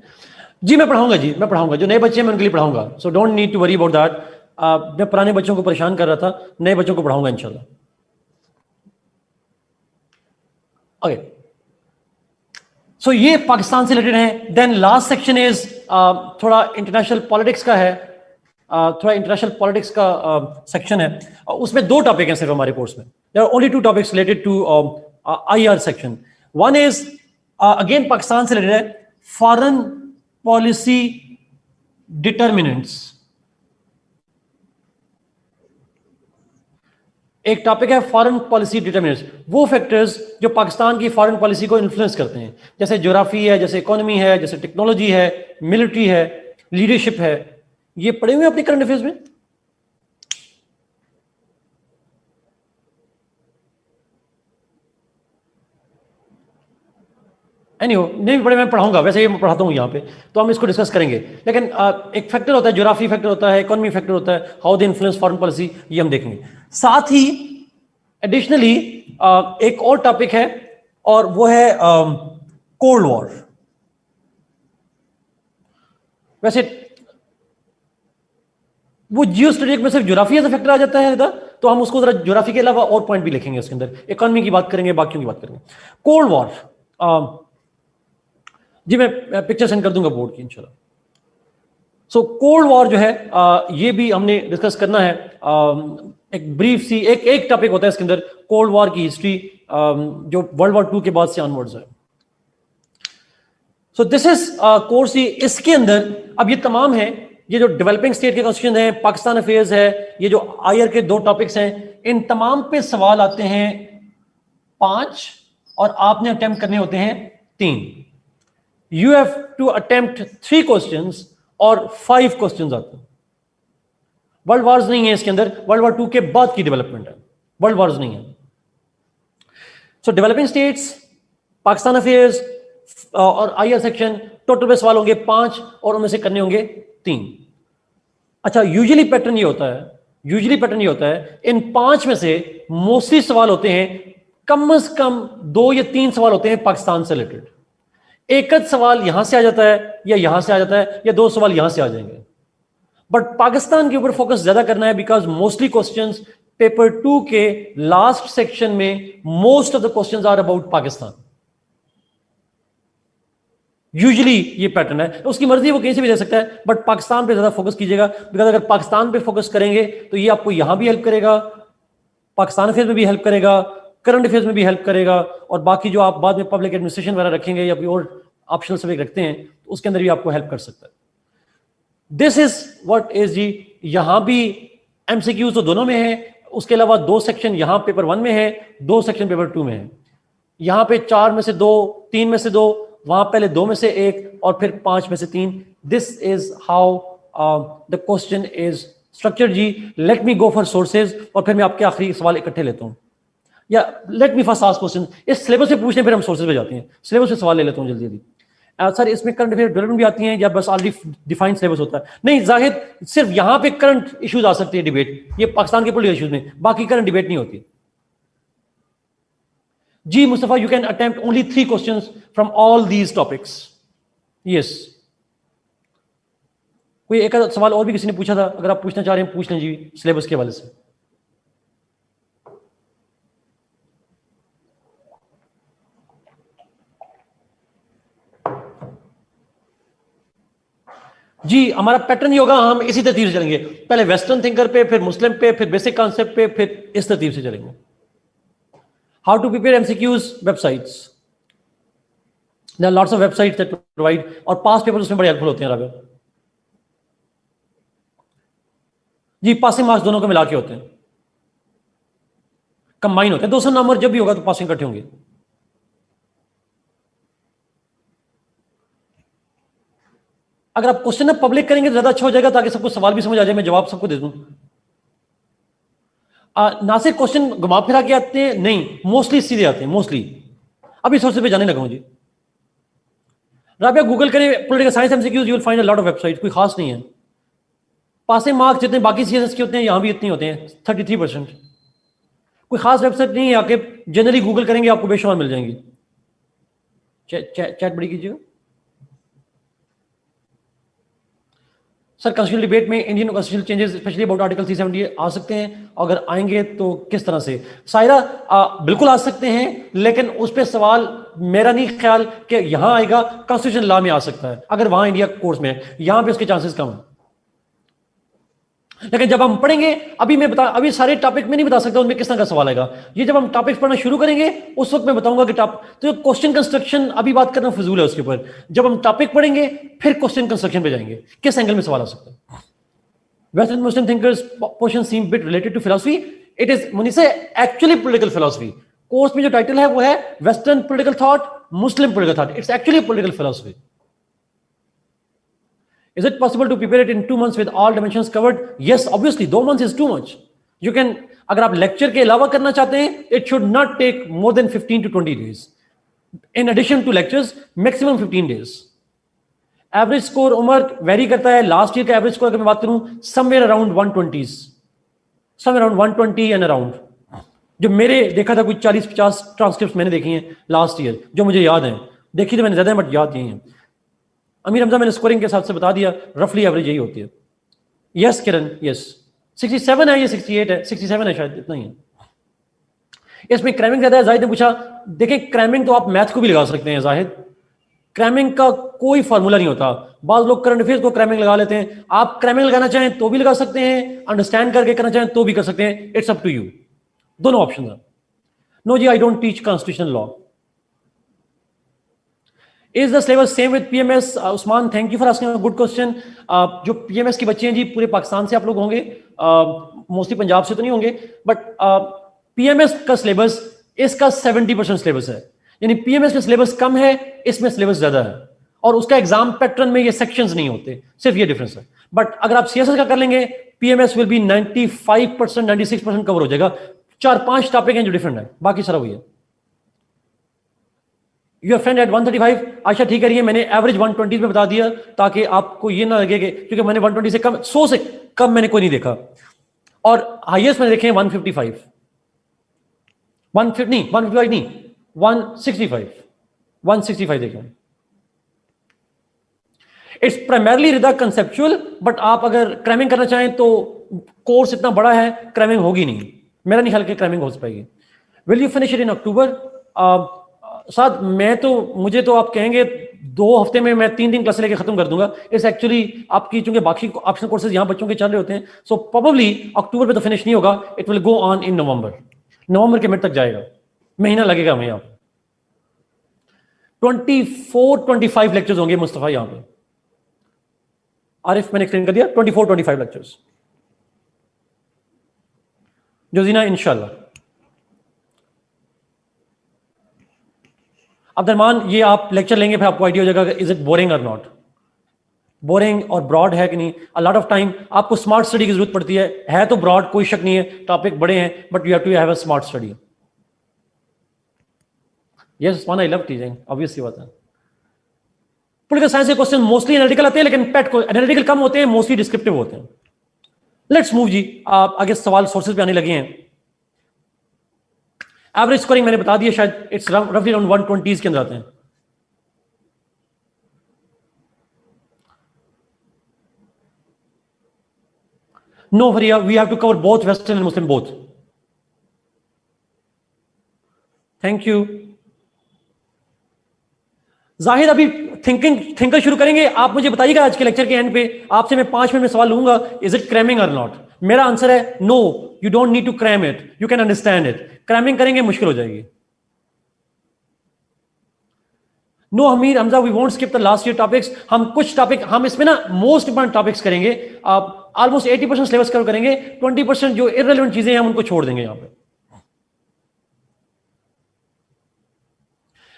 जी, मैं पढ़ाऊंगा जी, मैं पढ़ाऊंगा। जो नए बच्चे हैं मैं उनके लिए पढ़ाऊंगा, so don't need to worry about that. मैं पुराने बच्चों को परेशान कर रहा था, नए बच्चों को पढ़ाऊंगा इंशाल्लाह। ओके, सो ये पाकिस्तान से रिलेटेड है। देन लास्ट सेक्शन इज थोड़ा इंटरनेशनल पॉलिटिक्स का है, थोड़ा इंटरनेशनल पॉलिटिक्स का सेक्शन है। उसमें 2 टॉपिक हैं सिर्फ हमारे कोर्स में, there are only 2 topics related to IR section. One is again Pakistan से रिलेटेड है, फॉरेन पॉलिसी डिटर्मिनेंट्स। एक टॉपिक है फॉरेन पॉलिसी डिटर्मिनेंट्स, वो फैक्टर्स जो पाकिस्तान की फॉरेन पॉलिसी को इन्फ्लुएंस करते हैं, जैसे ज्योग्राफी है, जैसे इकोनॉमी है, जैसे टेक्नोलॉजी है, मिलिट्री है, लीडरशिप है। ये पढ़े हुए अपने करंट अफेयर्स में? नहीं पढ़े, मैं पढ़ाऊंगा, वैसे ही मैं पढ़ाता हूँ यहाँ पे, तो हम इसको डिस्कस करेंगे। लेकिन एक फैक्टर होता है, ज्योग्राफी फैक्टर होता है, इकोनॉमी फैक्टर होता है, how they influence foreign policy, ये हम देखेंगे। साथ ही एडिशनली एक और टॉपिक है, और वो है कोल्ड वॉर। वैसे वो जियो स्ट्रेटेजिक में सिर्फ ज्योग्राफी एज फैक्टर आ जाता है इधर, तो हम उसको जरा ज्योग्राफी के अलावा और पॉइंट भी लिखेंगे उसके अंदर, इकोनॉमी की बात करेंगे, बाकियों की बात करेंगे। कोल्ड वॉर, जी मैं पिक्चर सेंड कर दूंगा बोर्ड की इंशाल्लाह। सो कोल्ड वॉर जो है ये भी हमने डिस्कस करना है। एक ब्रीफ सी एक टॉपिक होता है इसके अंदर, कोल्ड वॉर की हिस्ट्री, जो वर्ल्ड वॉर 2 के बाद से ऑनवर्ड्स है। सो दिस इज कोर्स ही, इसके अंदर अब ये तमाम है, ये जो डेवलपिंग स्टेट के क्वेश्चन है, पाकिस्तान अफेयर्स है, ये जो आयर के 2 टॉपिक्स हैं, इन तमाम पे सवाल आते हैं 5 और आपने अटेम्प्ट करने होते हैं 3। You have to attempt 3 questions और 5 क्वेश्चंस आते हैं। वर्ल्ड वॉर्स नहीं है इसके अंदर, वर्ल्ड वॉर 2 के बाद की डेवलपमेंट है, वर्ल्ड वॉर्स नहीं है। सो डेवलपिंग स्टेट्स, पाकिस्तान अफेयर्स और आईआर सेक्शन, टोटल पे सवाल होंगे 5 और उनमें से करने होंगे 3। अच्छा, यूजुअली पैटर्न ये होता है इन 5 में से मोस्टली सवाल होते हैं, कम से कम 2 या 3 सवाल होते हैं पाकिस्तान से रिलेटेड। एक सवाल यहां से आ जाता है या यहां से आ जाता है, या 2 सवाल यहां से आ जाएंगे, बट पाकिस्तान के ऊपर फोकस ज्यादा करना है, बिकॉज मोस्टली क्वेश्चंस पेपर 2 के लास्ट सेक्शन में most of the questions are about Pakistan. Usually ये पैटर्न है, उसकी मर्जी वो कहीं से भी दे सकता है, बट पाकिस्तान पे ज्यादा फोकस कीजिएगा, बिकॉज अगर पाकिस्तान पे फोकस करेंगे तो ये आपको यहां भी हेल्प करेगा, पाकिस्तान अफेयर्स में भी हेल्प करेगा, करंट अफेयर्स में भी हेल्प करेगा, और बाकी जो आप बाद में पब्लिक एडमिनिस्ट्रेशन वगैरह रखेंगे या कोई और ऑप्शनल सब्जेक्ट रखते हैं तो उसके अंदर भी आपको हेल्प कर सकता है। दिस इज व्हाट इज जी। यहां भी एमसीक्यू तो दोनों में है, उसके अलावा 2 सेक्शन यहां पेपर 1 में है, 2 सेक्शन पेपर 2 में है। यहां पे 4 में से 2, 3 में से 2, वहां पहले 2 में से 1 और फिर 5 में से 3। This is how the question is structure जी। Let me go for sources, और फिर मैं आपके आखिरी सवाल इकट्ठे लेता हूं, या let me first ask question. इस सिलेबस से पूछने फिर हम सोर्सेज पे जाते हैं, सिलेबस से सवाल ले लेता हूं जल्दी जल्दी। सर इसमें करंट अफेयर डेवलपमेंट भी आती हैं या बस ऑलरेडी डिफाइंड सिलेबस होता है? नहीं, जाहिर सिर्फ यहां पे करंट इश्यूज आ सकते हैं डिबेट, ये पाकिस्तान के पॉलिटिकल इश्यूज में, बाकी करंट डिबेट नहीं होती। जी Mustafa, you can attempt only 3 questions from all these topics. Yes, कोई एक सवाल और भी किसी ने पूछा था, अगर आप पूछना चाह रहे हैं पूछ लें जी, सिलेबस के हवाले से। जी हमारा पैटर्न ये होगा, हम इसी तरतीब से चलेंगे, पहले वेस्टर्न थिंकर पे, फिर मुस्लिम पे, फिर बेसिक कॉन्सेप्ट पे, फिर इस तरतीब से चलेंगे। How to prepare MCQs websites, there are lots of websites that provide, और पास पेपर उसमें बड़े हेल्पफुल होते हैं राबिया जी। पासिंग मार्क्स दोनों को मिला के होते हैं, कंबाइन होते हैं, 200 नंबर जब भी होगा तो पासिंग इकट्ठे होंगे। अगर आप क्वेश्चन पब्लिक करेंगे तो ज्यादा अच्छा हो जाएगा, ताकि सबको सवाल भी समझ आ जाए, मैं जवाब सबको दे दूं। ना सिर्फ क्वेश्चन घुमा फिरा के आते हैं, नहीं मोस्टली सीधे आते हैं, मोस्टली। अभी सोर्स पे जाने लगा हूं जी। राबिया गूगल करें political science MCQs, you will find a lot of website, कोई खास नहीं है। पासिंग मार्क्स जितने बाकी सीएसएस के होते हैं यहां भी इतने होते हैं, 33%। कोई खास वेबसाइट नहीं है, आके जनरली गूगल करेंगे आपको बेशुमार मिल जाएंगी। चैट बड़ी कीजिएगा सर। कॉन्स्टिट्यूशनल डिबेट में Indian constitutional changes specially about article 370 आ सकते हैं, अगर आएंगे तो किस तरह से? सायरा बिल्कुल आ सकते हैं, लेकिन उस पर सवाल मेरा नहीं ख्याल कि यहां आएगा, कॉन्स्टिट्यूशन लॉ में आ सकता है, अगर वहां इंडिया कोर्स में है, यहां पे उसके चांसेस कम है। लेकिन जब हम पढ़ेंगे, अभी सारे टॉपिक में नहीं बता सकता उनमें किस तरह का सवाल आएगा, ये जब हम टॉपिक्स पढ़ना शुरू करेंगे उस वक्त मैं बताऊंगा कि तो क्वेश्चन कंस्ट्रक्शन अभी बात करना फजूल है उसके ऊपर, जब हम टॉपिक पढ़ेंगे फिर क्वेश्चन कंस्ट्रक्शन पे जाएंगे, किस एंगल में सवाल आ सकता है। Western Muslim thinkers portion seem bit related to philosophy, it is Munisa actually political philosophy. Course में जो टाइटल है वो है western political thought, Muslim political thought, it's actually political philosophy. Is it possible to prepare it in 2 months with all dimensions covered? Yes, obviously, 2 months is too much. You can, अगर आप lecture के अलावा करना चाहते हैं, it should not take more than 15 to 20 days. In addition to lectures, maximum 15 days. Average score उमर vary करता है. लास्ट ईयर का एवरेज स्कोर अगर मैं बात करूं, somewhere around 120s, somewhere around 120 and around. जो मेरे देखा था, कुछ 40-50 ट्रांसक्रिप्ट मैंने देखी हैं लास्ट ईयर, जो मुझे याद हैं. देखी तो मैंने ज्यादा है, बट याद यही है. अमीर हमजा मैंने स्कोरिंग के हिसाब से बता दिया, रफली एवरेज यही होती है. यस किरण, यस 67 है, ये 68 है, 67 है शायद, इतना ही है. इसमें क्रैमिंग ज्यादा है. जाहिद ने पूछा, देखें क्रैमिंग तो आप मैथ को भी लगा सकते हैं जाहिद. क्रैमिंग का कोई फार्मूला नहीं होता. बाज लोग करंट अफेयर्स को क्रैमिंग लगा लेते हैं. आप क्रैमिंग लगाना चाहें तो भी लगा सकते हैं, अंडरस्टैंड करके करना चाहें तो भी कर सकते हैं. It's up to you. दोनों ऑप्शन है. नो जी, I don't teach constitutional law. Is the syllabus same with PMS? Usman, thank you for asking a good question. जो पीएमएस के बच्चे हैं जी, पूरे पाकिस्तान से आप लोग होंगे, मोस्टली पंजाब से तो नहीं होंगे, बट पीएमएस का सिलेबस इसका 70% सिलेबस है. यानी पीएमएस में सिलेबस कम है, इसमें सिलेबस ज्यादा है, और उसका एग्जाम पैटर्न में ये सेक्शंस नहीं होते. सिर्फ ये डिफरेंस है. बट अगर आप सीएसएस का कर लेंगे, पीएमएस विल बी 95%, 96% कवर हो जाएगा. 4-5 टॉपिक हैं जो डिफरेंट है, बाकी सारा वही है. Your friend at 135. अच्छा ठीक है, मैंने एवरेज 120 में बता दिया ताकि आपको ये ना लगे कि, क्योंकि मैंने 120 से कम, 100 से कम मैंने कोई नहीं देखा. और हाईएस्ट मैंने देखे 155, 150 नहीं, 155 नहीं, 165 देखे. It's primarily Rida conceptual, but आप अगर क्रैमिंग करना चाहें तो कोर्स इतना बड़ा है, क्रैमिंग होगी नहीं. मेरा नहीं ख्याल कि क्रैमिंग हो पाएगी. Will you finish it in October? साथ मुझे तो आप कहेंगे 2 हफ्ते में मैं 3 दिन क्लास लेके खत्म कर दूंगा. इट्स एक्चुअली आपकी, चूंकि बाकी ऑप्शनल कोर्सेज यहाँ बच्चों के चल रहे होते हैं, सो प्रोबेबली अक्टूबर में तो फिनिश नहीं होगा. It will go on in November के मिड तक जाएगा, महीना लगेगा हमें. यहाँ 24-25 लेक्चर्स होंगे मुस्तफा यहाँ पे. आरिफ मैंने एक्सप्लेन कर दिया, 24-25 लेक्चर्स. जोजीना इंशाल्लाह. अब्दुलरमान, ये आप लेक्चर लेंगे फिर आपको आइडिया हो जाएगा इज इट बोरिंग और नॉट. बोरिंग और ब्रॉड है कि नहीं. अ लॉट ऑफ टाइम आपको स्मार्ट स्टडी की जरूरत पड़ती है तो ब्रॉड, कोई शक नहीं है, टॉपिक बड़े हैं, but you have to have a smart study. Yes Usman, I love teaching, obvious सी बात है. पॉलिटिकल साइंस के क्वेश्चन मोस्टली एनालिटिकल आते हैं, लेकिन पेट को एनालिटिकल कम होते हैं, मोस्टली डिस्क्रिप्टिव होते हैं. लेट्स मूव जी, आप आगे सवाल सोर्सेज पे आने लगे हैं. एवरेज स्कोरिंग मैंने बता दिया, शायद इट्स रफली अराउंड 120 के अंदर आते हैं. No Fariya, we have to cover both western and Muslim both. Thank you. Zahid अभी थिंकर शुरू करेंगे. आप मुझे बताइएगा आज के लेक्चर के एंड पे, आपसे मैं 5 मिनट में सवाल लूंगा, इज इट क्रैमिंग और नॉट. मेरा आंसर है no, you don't need to cram it, you can understand it. Cramming करेंगे मुश्किल हो जाएगी. No Hamir Hamza, we won't skip the last year topics. हम कुछ टॉपिक, हम इसमें ना मोस्ट इंपॉर्टेंट टॉपिक्स करेंगे. आप ऑलमोस्ट 80% सिलेबस कवर करेंगे, 20% जो इररिलेवेंट चीजें हैं हम उनको छोड़ देंगे. यहां पे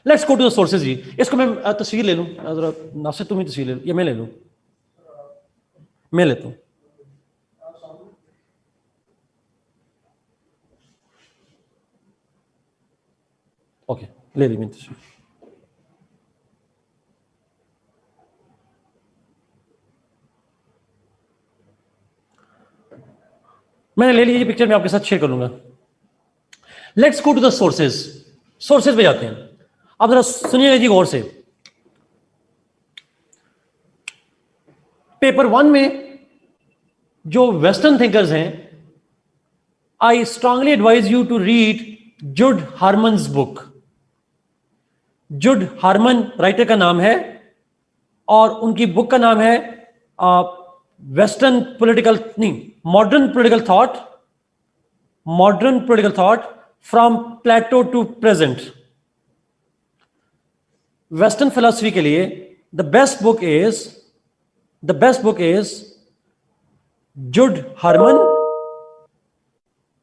let's go to the sources जी. इसको मैं तस्वीर ले लूं जरा, नासिर तुम ही तस्वीर ले लो, या मैं ले लूं? मैं लेता हूं. ओके, ले ली मैंने तस्वीर. मैंने ले ली ये पिक्चर, मैं आपके साथ शेयर करूंगा. Let's go to the sources. Sources पे जाते हैं. अब जरा सुनिएगा जी गौर से. पेपर 1 में जो वेस्टर्न थिंकर्स हैं, I strongly advise you to read Judd Harmon's book. Judd Harmon writer का नाम है, और उनकी बुक का नाम है वेस्टर्न पॉलिटिकल, नहीं, modern political thought from Plato to present. Western philosophy के लिए the best book is Judd Harmon,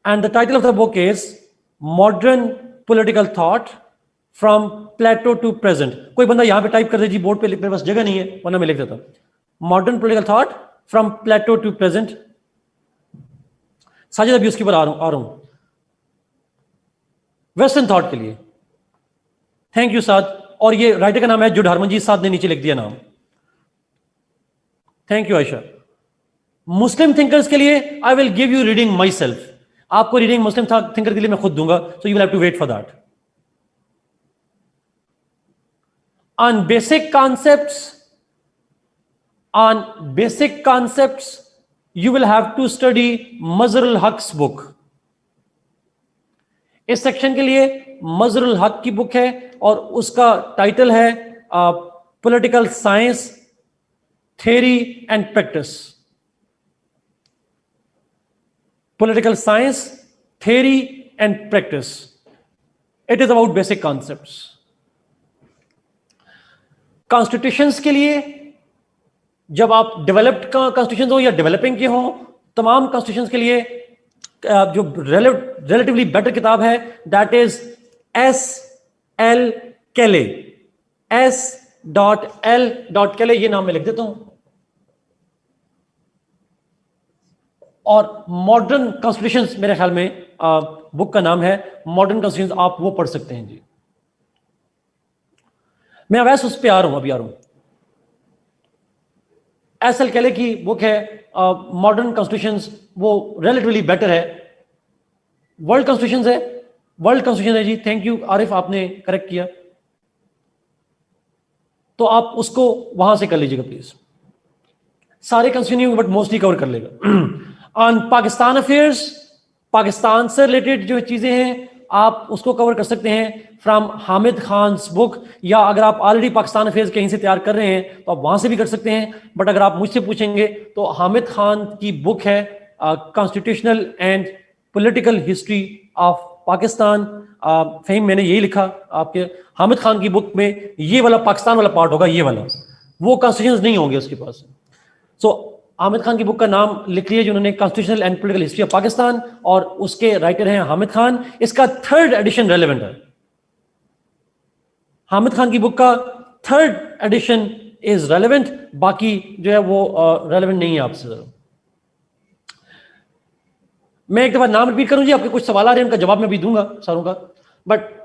and the title of the book is modern political thought from Plato to present. कोई बंदा यहां पे type कर दे जी, board पे लिखने पास जगह नहीं है, वरना मैं लिख देता. Modern political thought from Plato to present. Sajid अभी उसके ऊपर आ रहा हूं वेस्टर्न थॉट के लिए. थैंक यू साद। और ये राइटर का नाम है जुड हरमन जी, साद ने नीचे लिख दिया नाम। Thank you Ayesha. Muslim thinkers के लिए I will give you reading myself. आपको रीडिंग मुस्लिम थिंकर के लिए मैं खुद दूंगा, so you will have to wait for that. On basic concepts you will have to study Mazharul Haq's book. इस सेक्शन के लिए मजरुल हक की बुक है और उसका टाइटल है political science theory and practice. Political science theory and practice, it is about basic concepts. Constitutions के लिए जब आप डेवलप्ड कॉन्स्टिट्यूशन हो या डेवलपिंग के हो, तमाम कॉन्स्टिट्यूशन के लिए जो रिलेटिवली बेटर किताब है दैट इज S.L. केले। S.L. केले, ये नाम मैं लिख देता हूं। और मॉडर्न कॉन्स्टिट्यूशन मेरे ख्याल में बुक का नाम है मॉडर्न कॉन्स्टिट्यूशन, आप वो पढ़ सकते हैं जी। मैं वैसे उस पर आ रहा हूं, अभी आ रहा हूं। S.L. केले की बुक है मॉडर्न कॉन्स्टिट्यूशंस, वो रिलेटिवली बेटर है। वर्ल्ड कॉन्स्टिट्यूशंस है, वर्ल्ड कॉन्स्टिट्यूशन है जी। थैंक यू आरिफ, आपने करेक्ट किया। तो आप उसको वहां से कर लीजिएगा प्लीज। सारे कॉन्स्टिट्यूशन बट मोस्टली कवर कर लेगा। ऑन पाकिस्तान अफेयर्स, पाकिस्तान से रिलेटेड जो चीजें हैं आप उसको कवर कर सकते हैं फ्रॉम हामिद खान बुक, या अगर आप ऑलरेडी पाकिस्तान अफेयर्स कहीं से तैयार कर रहे हैं तो आप वहां से भी कर सकते हैं। बट अगर आप मुझसे पूछेंगे तो हामिद खान की बुक है constitutional and political history of Pakistan. Fahim, मैंने यही लिखा आपके हामिद खान की बुक में, ये वाला पाकिस्तान वाला पार्ट होगा, ये वाला, वो कॉन्स्टिट्यूशन नहीं होंगे उसके पास। सो हामिद खान की बुक का नाम लिख लिया जिन्होंने, constitutional and political history of Pakistan, और उसके राइटर हैं हामिद खान। इसका 3rd एडिशन रेलेवेंट है। हामिद खान की बुक का 3rd एडिशन इज रेलेवेंट, बाकी जो है वो रेलेवेंट नहीं है आपसे। मैं एक दफा नाम रिपीट करूं जी, आपके कुछ सवाल आ रहे हैं, उनका जवाब मैं भी दूंगा सारों का। बट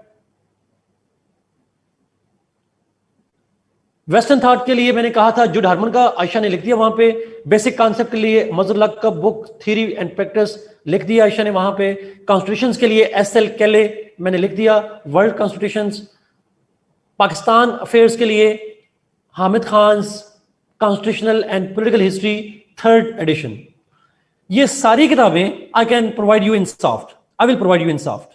वेस्टर्न थॉट के लिए मैंने कहा था जुड हार्मन का, आयशा ने लिख दिया वहां पे। बेसिक कॉन्सेप्ट के लिए मजरुल हक का बुक थ्योरी एंड प्रैक्टिस लिख दिया आयशा ने वहां पे। कॉन्स्टिट्यूशंस के लिए S.L. केले मैंने लिख दिया, वर्ल्ड कॉन्स्टिट्यूशंस। पाकिस्तान अफेयर्स के लिए Hamid Khan constitutional and political history 3rd edition. ये सारी किताबें I can provide you in soft, I will provide you in soft.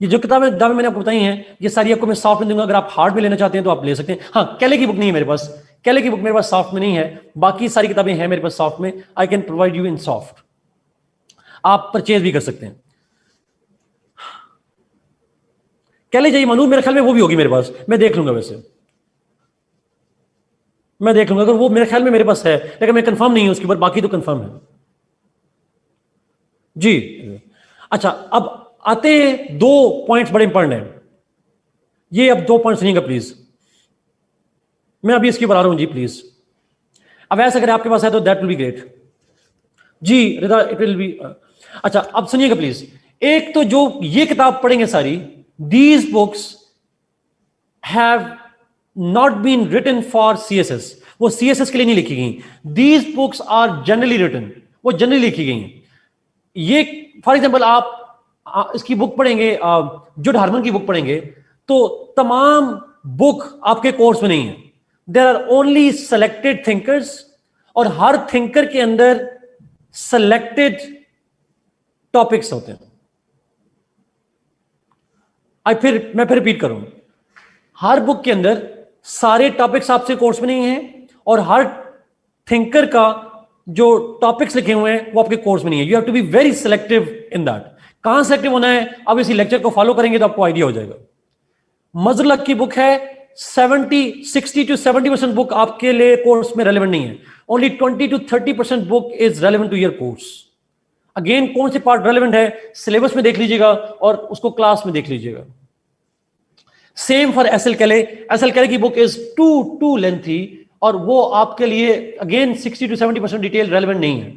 ये जो किताबें मैंने आपको बताई हैं ये सारी आपको मैं सॉफ्ट में दूंगा। अगर आप हार्ड में लेना चाहते हैं तो आप ले सकते हैं। हाँ, केले की बुक नहीं है मेरे पास, केले की बुक मेरे पास सॉफ्ट में नहीं है, बाकी सारी किताबें हैं मेरे पास सॉफ्ट में। आई can provide you in soft, आप परचेज भी कर सकते हैं। केले जाइए मानूर, मेरे ख्याल में वो भी होगी मेरे पास, मैं देख लूंगा। वैसे मैं देख लूंगा, अगर वो मेरे ख्याल में मेरे पास है, लेकिन मैं कंफर्म नहीं हूं उसके ऊपर, बाकी तो कंफर्म है जी। अच्छा, अब आते हैं 2 पॉइंट्स बड़े इंपॉर्टेंट हैं। ये अब 2 पॉइंट्स सुनिएगा प्लीज, मैं अभी इसके ऊपर आ रहा हूं जी प्लीज। अब ऐसा अगर आपके पास है तो दैट विल बी ग्रेट जी रिदा, इट विल बी। अच्छा, अब सुनिएगा प्लीज। एक तो जो ये किताब पढ़ेंगे सारी, these books have not been written for CSS, वो CSS के लिए नहीं लिखी गई। These books are generally written, वो जनरली लिखी गई हैं। ये फॉर एग्जाम्पल आप इसकी बुक पढ़ेंगे, जुड हार्मन की बुक पढ़ेंगे, तो तमाम बुक आपके कोर्स में नहीं है। There are only selected thinkers, और हर थिंकर के अंदर सेलेक्टेड टॉपिक्स होते हैं। मैं फिर रिपीट करूं, हर बुक के अंदर सारे टॉपिक्स आपसे कोर्स में नहीं है, और हर थिंकर का जो टॉपिक्स लिखे हुए हैं वो आपके कोर्स में नहीं है। You have to be very selective in that. कहां सिलेक्टिव होना है, अब इसी लेक्चर को फॉलो करेंगे तो आपको आइडिया हो जाएगा। मजरुल हक की बुक है 60 to 70% बुक आपके लिए कोर्स में रेलेवेंट नहीं है। Only 20 to 30% book is relevant to your course. Again, कौन से पार्ट रेलेवेंट है सिलेबस में देख लीजिएगा और उसको क्लास में देख लीजिएगा। Same for S.L. केले। S.L. केले की बुक इज टू लेंथी, और वो आपके लिए अगेन 60 to 70% डिटेल रेलेवेंट नहीं है,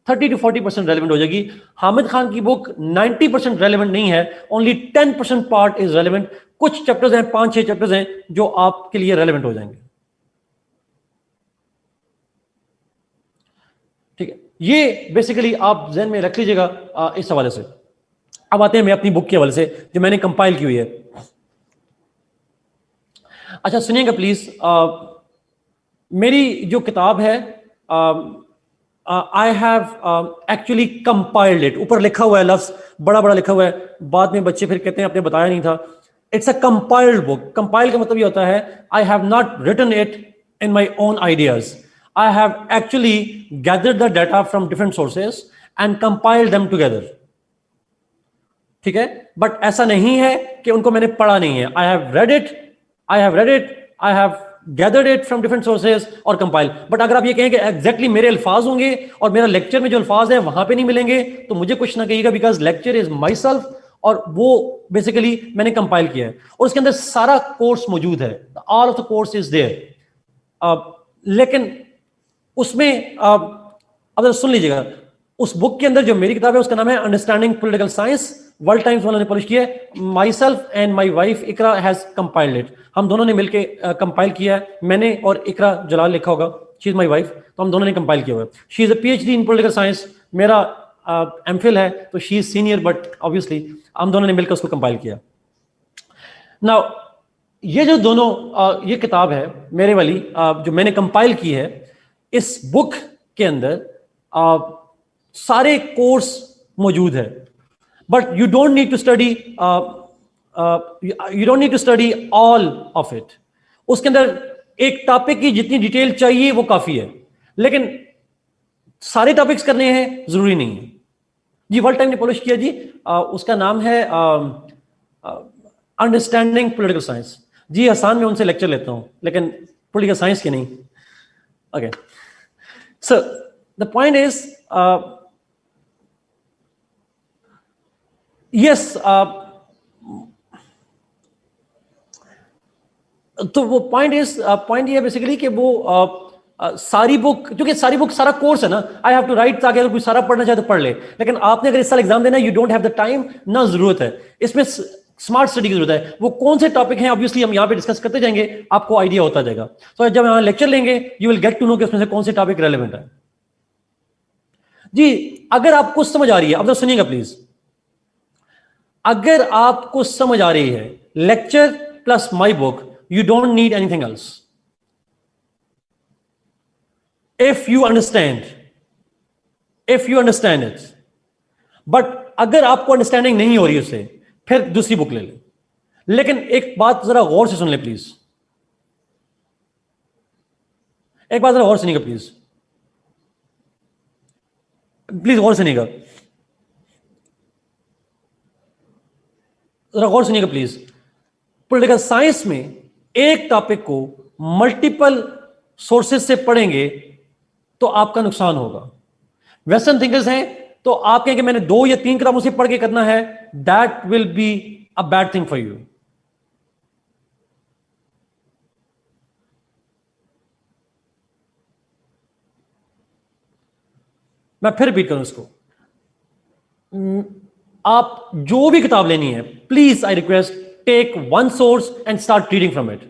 30 to 40% रेलेवेंट हो जाएगी। हामिद खान की बुक 90% रेलेवेंट नहीं है, ओनली 10% पार्ट इज रेलेवेंट। कुछ चैप्टर्स हैं, 5-6 चैप्टर्स हैं जो आपके लिए रेलेवेंट हो जाएंगे। ठीक है, ये बेसिकली आप ज़हन में रख लीजिएगा इस हवाले से। अब आते हैं मैं अपनी बुक के हवाले से जो मैंने कंपाइल की हुई है। अच्छा सुनिएगा प्लीज, मेरी जो किताब है I have actually compiled it. ऊपर लिखा हुआ है, लफ्ज बड़ा बड़ा लिखा हुआ है, बाद में बच्चे फिर कहते हैं आपने बताया नहीं था। It's a compiled book. Compile का मतलब ये होता है I have not written it in my own ideas, I have actually gathered the data from different sources and compiled them together. ठीक है, बट ऐसा नहीं है कि उनको मैंने पढ़ा नहीं है। I have read it, I have read it, I have gathered it from different sources और कंपाइल। बट अगर आप ये कहें कि एग्जैक्टली मेरे अल्फाज होंगे और मेरा लेक्चर में जो अल्फाज है वहां पे नहीं मिलेंगे, तो मुझे कुछ ना कहिएगा, because lecture is my self और वो बेसिकली मैंने कंपाइल किया है और उसके अंदर सारा कोर्स मौजूद है, all of the course is there. लेकिन उसमें अब सुन लीजिएगा, उस बुक के अंदर जो मेरी किताब है उसका नाम है understanding political science, World Times वालों ने पब्लिश किया है। Myself and my wife Iqra has compiled it. हम दोनों ने मिलकर कंपाइल किया है, मैंने और इकरा जलाल लिखा होगा, शी इज माई वाइफ, तो हम दोनों ने कंपाइल किया हुआ है। She is a PhD in political science, मेरा MPhil है, तो she is senior, but obviously हम दोनों ने मिलकर उसको कंपाइल किया। नाउ ये जो दोनों ये किताब है मेरे वाली जो मैंने कंपाइल की है, इस बुक के अंदर सारे कोर्स मौजूद है, but you don't need to study, you don't need to study all of it. उसके अंदर एक टॉपिक की जितनी डिटेल चाहिए वो काफी है, लेकिन सारे टॉपिक्स करने हैं जरूरी नहीं है जी। वर्ल्ड टाइम ने पब्लिश किया जी, उसका नाम है अंडरस्टैंडिंग पॉलिटिकल साइंस। जी आसान में उनसे लेक्चर लेता हूं, लेकिन पॉलिटिकल साइंस के नहीं। Okay, so the point is yes, तो वो पॉइंट ये बेसिकली कि वो सारी बुक, क्योंकि सारी बुक सारा कोर्स है ना, आई हैव टू राइट, ताकि अगर कोई सारा पढ़ना चाहे तो पढ़ ले। लेकिन आपने अगर इस साल एग्जाम देना है, you don't have the time, ना जरूरत है, इसमें स्मार्ट स्टडी की जरूरत है। वो कौन से टॉपिक हैं ऑब्वियसली हम यहाँ पे डिस्कस करते जाएंगे, आपको आइडिया होता जाएगा। तो जब यहाँ लेक्चर लेंगे you will get to know कि उसमें से कौन से टॉपिक रेलेवेंट है जी। अगर आपको समझ आ रही है, अब तो सुनिएगा प्लीज, अगर आपको समझ आ रही है lecture plus my book, you don't need anything else if you understand it। but अगर आपको अंडरस्टैंडिंग नहीं हो रही उससे, फिर दूसरी बुक ले लें। लेकिन एक बात जरा गौर से सुन ले प्लीज, एक बात जरा गौर सुनिएगा प्लीज, प्लीज गौर सुनिएगा, जरा गौर सुनिएगा प्लीज। पॉलिटिकल साइंस में एक टॉपिक को मल्टीपल सोर्सेज से पढ़ेंगे तो आपका नुकसान होगा। वेस्टर्न थिंकर्स हैं तो आप कहेंगे मैंने 2 या 3 किताबों से पढ़ के करना है, that will be a bad thing for you. मैं फिर रिपीट करूं इसको, आप जो भी किताब लेनी है, please I request take one source and start reading from it.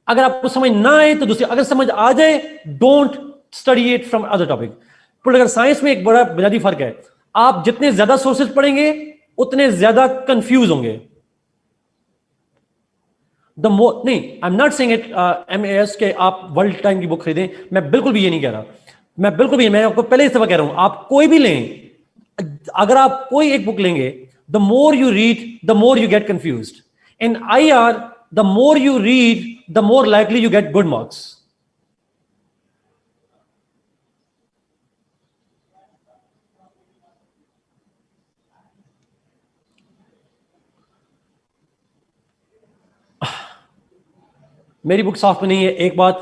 अगर आपको समझ ना आए तो दूसरी, अगर समझ आ जाए don't study it from other topic. Political science में एक बड़ा बुनियादी फर्क है, आप जितने ज्यादा सोर्सेज पढ़ेंगे उतने ज्यादा कंफ्यूज होंगे। द मोर नहीं, I am not saying it MAS के आप वर्ल्ड टाइम की बुक खरीदें, मैं बिल्कुल भी ये नहीं कह रहा, मैं बिल्कुल भी, मैं आपको पहले इस दफा कह रहा हूं, आप कोई भी लें, अगर आप कोई एक बुक लेंगे, the more you read the more you get confused. In IR the more you read the more likely you get good marks। मेरी बुक साफ में नहीं है, एक बात,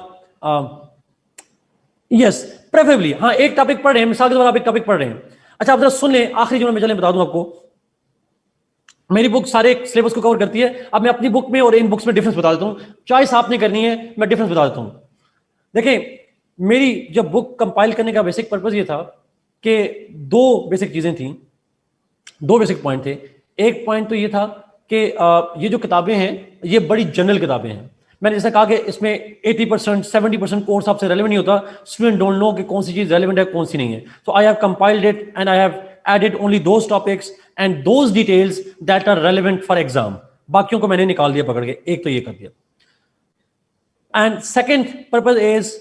यस प्रेफरेबली, हाँ एक टॉपिक पढ़ रहे हैं, मिसाल के तौर पर आप एक टॉपिक पढ़ रहे हैं, अच्छा आप जरा सुन लें, आखिरी जो मैं चलें बता दूं आपको, मेरी बुक सारे सिलेबस को कवर करती है। अब मैं अपनी बुक में और इन बुक्स में डिफरेंस बता देता हूं, चॉइस आपने करनी है, मैं डिफरेंस बता देता हूं। देखिए मेरी जब बुक कंपाइल करने का बेसिक पर्पस ये था कि 2 बेसिक चीजें थी, 2 बेसिक पॉइंट थे। एक पॉइंट तो ये था कि ये जो किताबें हैं ये बड़ी जनरल किताबें हैं। मैंने जैसे कहा कि इसमें 80% 70% कोर्स आपसे रेलेवेंट नहीं होता, स्टूडेंट डोंट नो कि कौन सी चीज रेलेवेंट है कौन सी नहीं है। So I have compiled it and I have added only those topics and those details that are relevant for exam. बाकियों को मैंने निकाल दिया पकड़ के, एक तो ये कर दिया। एंड सेकेंड पर्पज इज,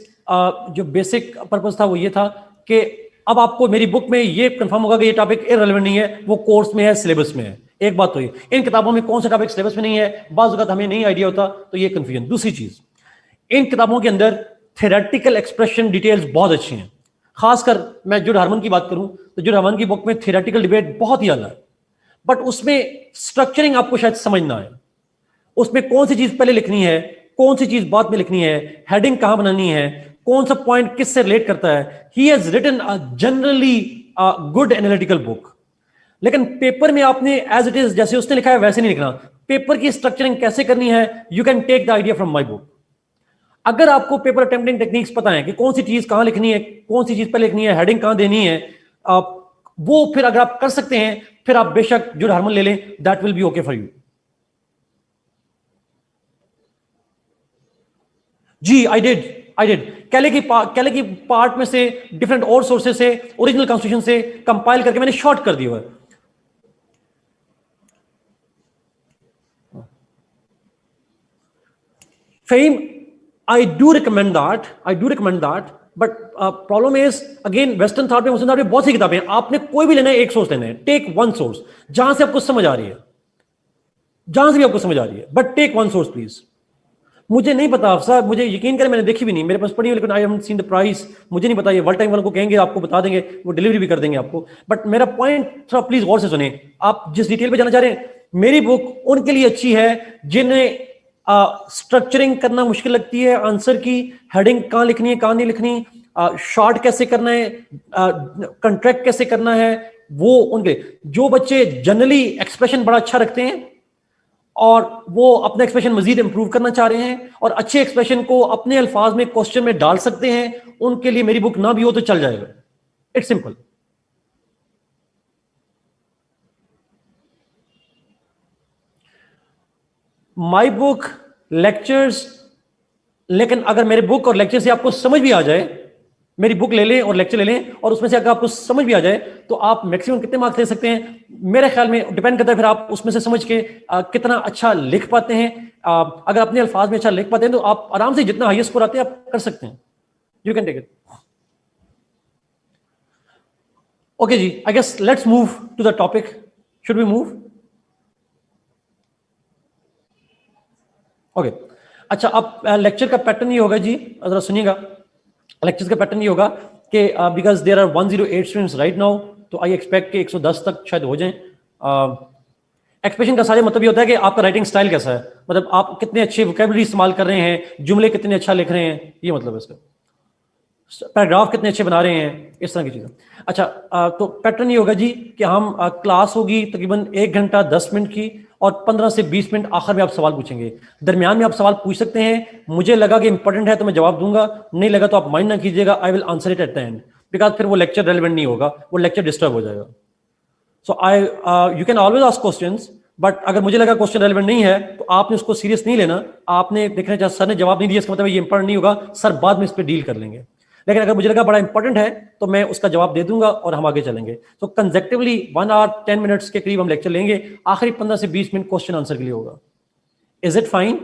जो बेसिक पर्पज था वो ये था कि अब आपको मेरी बुक में ये कंफर्म होगा कि ये टॉपिक इररिलेवेंट नहीं है, वो कोर्स में है, सिलेबस में है। एक बात तो ये, इन किताबों में कौन सा टॉपिक सिलेबस में नहीं है, बाज़ वक़्त हमें नहीं आइडिया होता, तो ये कंफ्यूजन। दूसरी चीज, इन किताबों के अंदर थ्योरेटिकल एक्सप्रेशन डिटेल्स बहुत अच्छी हैं। खासकर मैं जुड हार्मन की बात करूं तो जुड हार्मन की बुक में थ्योरेटिकल डिबेट बहुत ही आला है, बट उसमें स्ट्रक्चरिंग आपको शायद समझ ना आए। उसमें कौन सी चीज पहले लिखनी है, कौन सी चीज बाद में लिखनी है, हेडिंग कहां बनानी है, कौन सा पॉइंट किससे रिलेट करता है। He has written a generally good analytical book, लेकिन पेपर में आपने एज इट इज जैसे उसने लिखा है वैसे नहीं लिखना। पेपर की स्ट्रक्चरिंग कैसे करनी है, you can take the idea from my book. अगर आपको पेपर अटेम्प्टिंग टेक्निक्स पता है कि कौन सी चीज कहां लिखनी है, कौन सी चीज पहले लिखनी है, हेडिंग कहां देनी है, वो फिर अगर आप कर सकते हैं, फिर आप बेशक जुड हार्मन ले लें, that will be okay for you. जी आई डिड कैले की पार्ट में से डिफरेंट और सोर्सेस से, ओरिजिनल कॉन्स्टिट्यूशन से कंपाइल करके मैंने शॉर्ट कर दिया है। Fahim, I do recommend that, but problem is again western thought में बहुत सी किताबें हैं। आपने कोई भी लेना है, एक सोर्स लेना है, टेक वन सोर्स जहां से आपको समझ आ रही है, but take one source please. मुझे नहीं पता साहब, मुझे यकीन करें मैंने देखी भी नहीं, मेरे पास पड़ी है लेकिन I haven't seen the price. मुझे नहीं पता, ये वर्ल्ड टाइम वालों को कहेंगे आपको बता देंगे, वो डिलीवरी भी कर देंगे आपको। बट मेरा पॉइंट थोड़ा प्लीज गौर से सुने, आप जिस डिटेल पे जाना चाह रहे हैं, मेरी बुक उनके लिए अच्छी है जिन्हें स्ट्रक्चरिंग करना मुश्किल लगती है, आंसर की हेडिंग कहां लिखनी है कहां नहीं लिखनी, शॉर्ट कैसे करना है, कंट्रैक्ट कैसे करना है, वो उनके। जो बच्चे जनरली एक्सप्रेशन बड़ा अच्छा रखते हैं और वो अपना एक्सप्रेशन मजीद इंप्रूव करना चाह रहे हैं और अच्छे एक्सप्रेशन को अपने अल्फाज में क्वेश्चन में डाल सकते हैं, उनके लिए मेरी बुक ना भी हो तो चल जाएगा। It's simple. My book, lectures, लेकिन अगर मेरे बुक और लेक्चर से आपको समझ भी आ जाए, मेरी बुक ले लें और लेक्चर ले लें और उसमें से अगर आपको समझ भी आ जाए तो आप मैक्सिमम कितने मार्क्स ले सकते हैं, मेरे ख्याल में डिपेंड करता है फिर आप उसमें से समझ के कितना अच्छा लिख पाते हैं। अगर अपने अल्फाज में अच्छा लिख पाते हैं तो आप आराम से जितना हाईएस्ट स्कोर आते हैं आप कर सकते हैं। You can take it. Okay जी, I guess let's move to the topic. Should we move? Okay, अच्छा, अब लेक्चर का पैटर्न ये होगा जी, जरा सुनिएगा। लेक्चर्स का पैटर्न ये होगा कि because there are 108 students right now, तो आई एक्सपेक्ट कि 110 तक शायद हो जाएं। एक्सप्रेशन का सारे मतलब ये होता है कि आपका राइटिंग स्टाइल कैसा है, मतलब आप कितने अच्छे वोकेबलरी इस्तेमाल कर रहे हैं, जुमले कितने अच्छा लिख रहे हैं, ये मतलब है इसका। पैराग्राफ कितने अच्छे बना रहे हैं, इस तरह की चीज़ें। अच्छा, तो पैटर्न ये होगा जी कि हम क्लास होगी तकरीबन 1 घंटा 10 मिनट की और 15 से 20 मिनट आखिर में आप सवाल पूछेंगे। दरमियान में आप सवाल पूछ सकते हैं, मुझे लगा कि इंपॉर्टेंट है तो मैं जवाब दूंगा, नहीं लगा तो आप माइंड ना कीजिएगा, I will answer it at the end, because फिर वो लेक्चर रेलिवेंट नहीं होगा, वो लेक्चर डिस्टर्ब हो जाएगा। So you can always ask questions, but अगर मुझे लगा क्वेश्चन रेलिवेंट नहीं है तो आपने उसको सीरियस नहीं लेना। आपने देखना चाहिए सर ने जवाब नहीं दिया इसका मतलब ये इंपॉर्टेंट नहीं होगा, सर बाद में इस पर डील कर लेंगे। लेकिन अगर मुझे लगा बड़ा इंपॉर्टेंट है तो मैं उसका जवाब दे दूंगा और हम आगे चलेंगे। तो कंसेक्टिवली 1 आवर 10 मिनट्स के करीब हम लेक्चर लेंगे, आखिरी 15 से 20 मिनट क्वेश्चन आंसर के लिए होगा। Is it fine?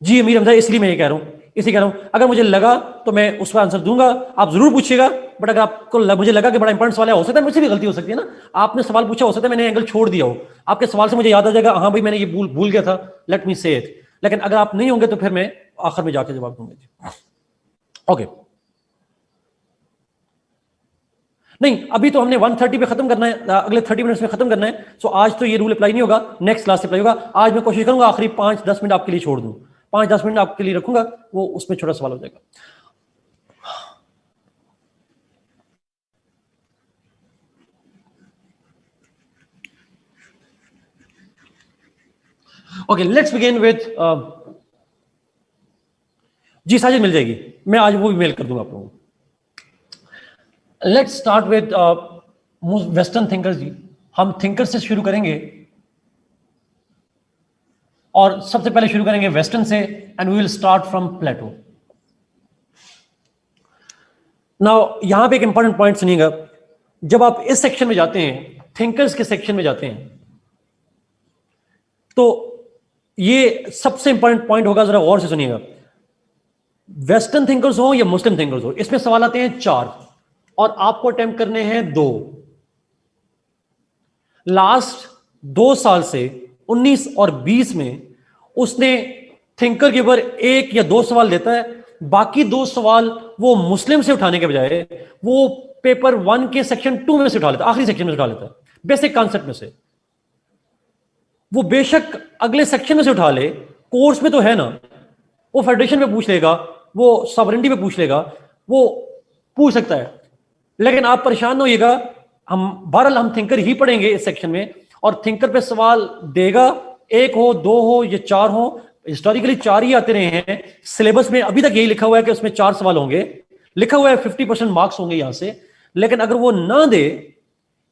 जी अमीर हमजा, इसलिए मैं ये कह रहा हूं, अगर मुझे लगा तो मैं उसका आंसर दूंगा, आप जरूर पूछिएगा। बट अगर आपको मुझे लगा कि बड़ा इंपॉर्टेंट सवाल है, हो सकता है मुझसे भी गलती हो सकती है ना, आपने सवाल पूछा, हो सकता है मैंने एंगल छोड़ दिया हो, आपके सवाल से मुझे याद आ जाएगा हाँ भाई मैंने ये भूल गया था, लेट मी से इट। लेकिन अगर आप नहीं होंगे तो फिर मैं आखिर में जाके जवाब दूंगा। ओके, नहीं अभी तो हमने 1:30 पे खत्म करना है, अगले 30 मिनट्स में खत्म करना है। सो आज तो ये रूल अप्लाई नहीं होगा, नेक्स्ट क्लास से अप्लाई होगा। आज मैं कोशिश करूंगा आखिरी 5-10 मिनट आपके लिए छोड़ दूं, 5-10 मिनट आपके लिए रखूंगा, वो उसमें छोटा सवाल हो जाएगा। ओके, लेट्स बिगिन विद, जी साजिद मिल जाएगी, मैं आज वो भी मेल कर दूंगा आप लोगों को। Let's start with western thinkers जी। हम थिंकर से शुरू करेंगे और सबसे पहले शुरू करेंगे वेस्टर्न से, and we will start from Plato. Now यहां पे एक इंपॉर्टेंट पॉइंट सुनिएगा, जब आप इस सेक्शन में जाते हैं, थिंकर्स के सेक्शन में जाते हैं, तो ये सबसे इंपॉर्टेंट पॉइंट होगा, जरा गौर से सुनिएगा। वेस्टर्न थिंकर्स हो या मुस्लिम थिंकर्स हो, इसमें सवाल आते हैं 4 और आपको अटेम्प्ट करने हैं 2। लास्ट 2 साल से 19 और 20 में उसने थिंकर के ऊपर 1 या 2 सवाल देता है, बाकी 2 सवाल वो मुस्लिम से उठाने के बजाय वो पेपर 1 के सेक्शन 2 में से उठा लेता है, आखिरी सेक्शन में से उठा लेता है, बेसिक कॉन्सेप्ट में से। वो बेशक अगले सेक्शन में से उठा ले, कोर्स में तो है ना, वो फेडरेशन में पूछ लेगा, वो सॉवरेनिटी में पूछ लेगा, वो पूछ सकता है। लेकिन आप परेशान न होइएगा, हम बहरहाल हम थिंकर ही पढ़ेंगे इस सेक्शन में, और थिंकर पे सवाल देगा, 1 हो 2 हो या 4 हो। हिस्टोरिकली 4 ही आते रहे हैं, सिलेबस में अभी तक यही लिखा हुआ है कि उसमें 4 सवाल होंगे, लिखा हुआ है 50% मार्क्स होंगे यहां से। लेकिन अगर वो ना दे,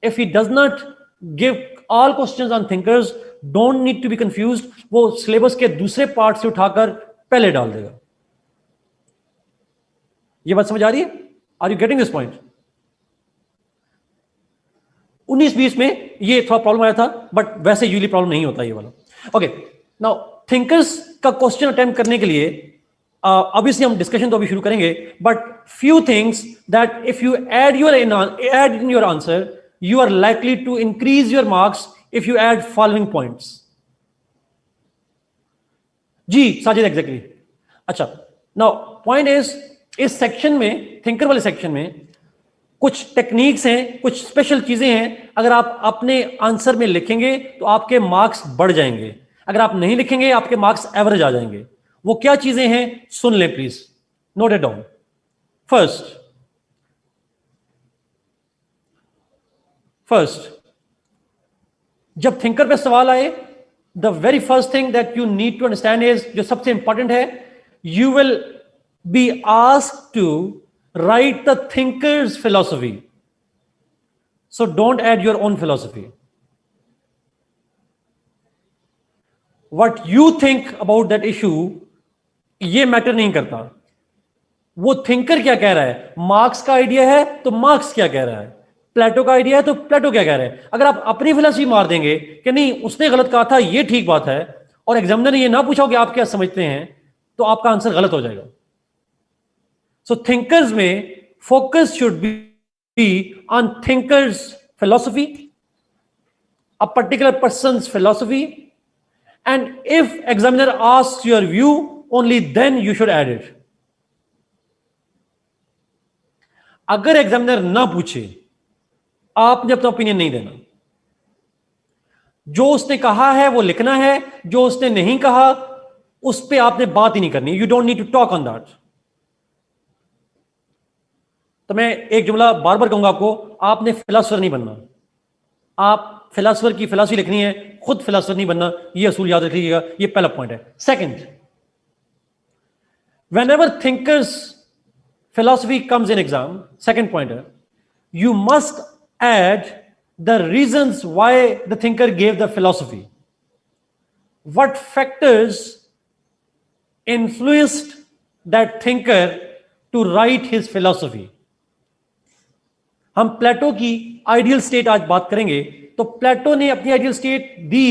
if he does not give all questions on thinkers, don't need to be confused, वो सिलेबस के दूसरे पार्ट से उठाकर पहले डाल देगा। ये बात समझ आ रही है? Are you getting this point? 19-20 में ये थोड़ा प्रॉब्लम आया था, बट वैसे यूजली प्रॉब्लम नहीं होता ये वाला। ओके, नाउ थिंकर्स का क्वेश्चन अटेम्प्ट करने के लिए ऑब्वियसली हम डिस्कशन तो अभी शुरू करेंगे, but few things that if you add in your answer, you are likely to increase your marks if you add following points. जी साजिद, एग्जैक्टली। अच्छा, नाउ पॉइंट इज, इस सेक्शन में, थिंकर वाले सेक्शन में कुछ टेक्निक्स हैं, कुछ स्पेशल चीजें हैं। अगर आप अपने आंसर में लिखेंगे तो आपके मार्क्स बढ़ जाएंगे, अगर आप नहीं लिखेंगे आपके मार्क्स एवरेज आ जाएंगे। वो क्या चीजें हैं, सुन लें please, note it down. First, जब थिंकर पे सवाल आए, the very first thing that you need to understand is, जो सबसे इंपॉर्टेंट है, you will be asked to write the thinker's philosophy, so don't add your own philosophy. What you think about that issue, ये matter नहीं करता। वो thinker क्या कह रहा है, मार्क्स का आइडिया है तो मार्क्स क्या कह रहा है, प्लेटो का आइडिया है तो प्लेटो क्या कह रहे हैं। अगर आप अपनी फिलॉसफी मार देंगे कि नहीं उसने गलत कहा था, ये ठीक बात है, और एग्जामिनर ने ये ना पूछा कि आप क्या समझते हैं, तो आपका आंसर गलत हो जाएगा। सो थिंकर्स में focus should be on thinker's philosophy, a particular person's philosophy, and if examiner asks your view, only then you should add it. अगर एग्जामिनर ना पूछे, आपने अपना ओपिनियन नहीं देना। जो उसने कहा है वो लिखना है, जो उसने नहीं कहा उस पर आपने बात ही नहीं करनी। You don't need to talk on that. तो मैं एक जुमला बार बार कहूंगा आपको, आपने फिलोसोफर नहीं बनना। आप फिलोसोफर की फिलॉसफी लिखनी है, खुद फिलोसोफर नहीं बनना। ये असूल याद रखिएगा, ये पहला पॉइंट है। Second, whenever thinkers philosophy comes in exam, second pointer, you must add the reasons why the thinker gave the philosophy. What factors influenced that thinker to write his philosophy? हम प्लेटो की आइडियल स्टेट आज बात करेंगे। तो प्लेटो ने अपनी ideal state दी,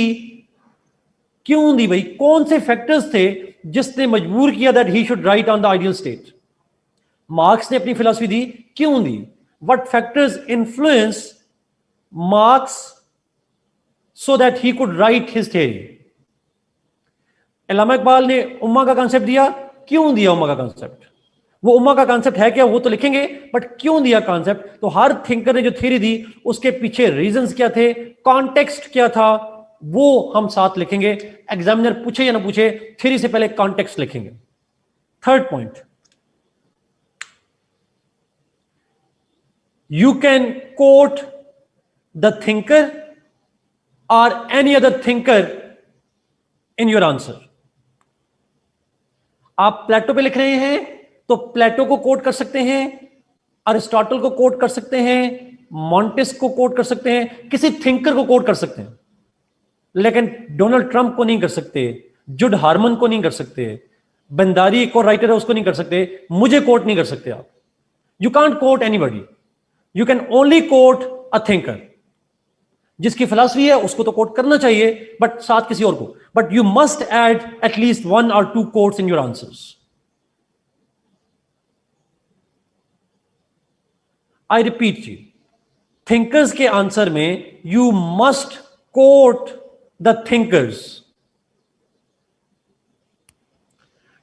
क्यों दी भाई? कौन से फैक्टर्स थे जिसने मजबूर किया that he should write on the ideal state? Marx ने अपनी फिलॉसफी दी, क्यों दी? What factors influence Marx so that he could write his theory? Allama Iqbal ने उम्मा का कॉन्सेप्ट दिया, क्यों दिया उम्मा का कॉन्सेप्ट? वो उम्मा का कॉन्सेप्ट है क्या, वो तो लिखेंगे, बट क्यों दिया कॉन्सेप्ट? तो हर थिंकर ने जो थ्योरी दी उसके पीछे रीजंस क्या थे, कॉन्टेक्स्ट क्या था, वो हम साथ लिखेंगे। एग्जामिनर पूछे या ना पूछे, थ्योरी से पहले कॉन्टेक्स्ट लिखेंगे। Third point, you can quote the thinker or any other thinker in your answer. आप प्लेटो पे लिख रहे हैं तो प्लेटो को कोट कर सकते हैं, अरिस्टोटल को कोट कर सकते हैं, मॉन्टेस्क को कोट कर सकते हैं, किसी थिंकर को कोट कर सकते हैं, लेकिन डोनाल्ड ट्रंप को नहीं कर सकते, जुड हार्मन को नहीं कर सकते, बंदारी को राइटर है उसको नहीं कर सकते, मुझे कोट नहीं कर सकते आप. You can't quote anybody, you can only quote a thinker. जिसकी फिलॉसफी है उसको तो कोट करना चाहिए, बट साथ किसी और को. But you must add at least 1 or 2 quotes in your answers. I repeat जी, थिंकर्स के आंसर में you must quote the thinkers,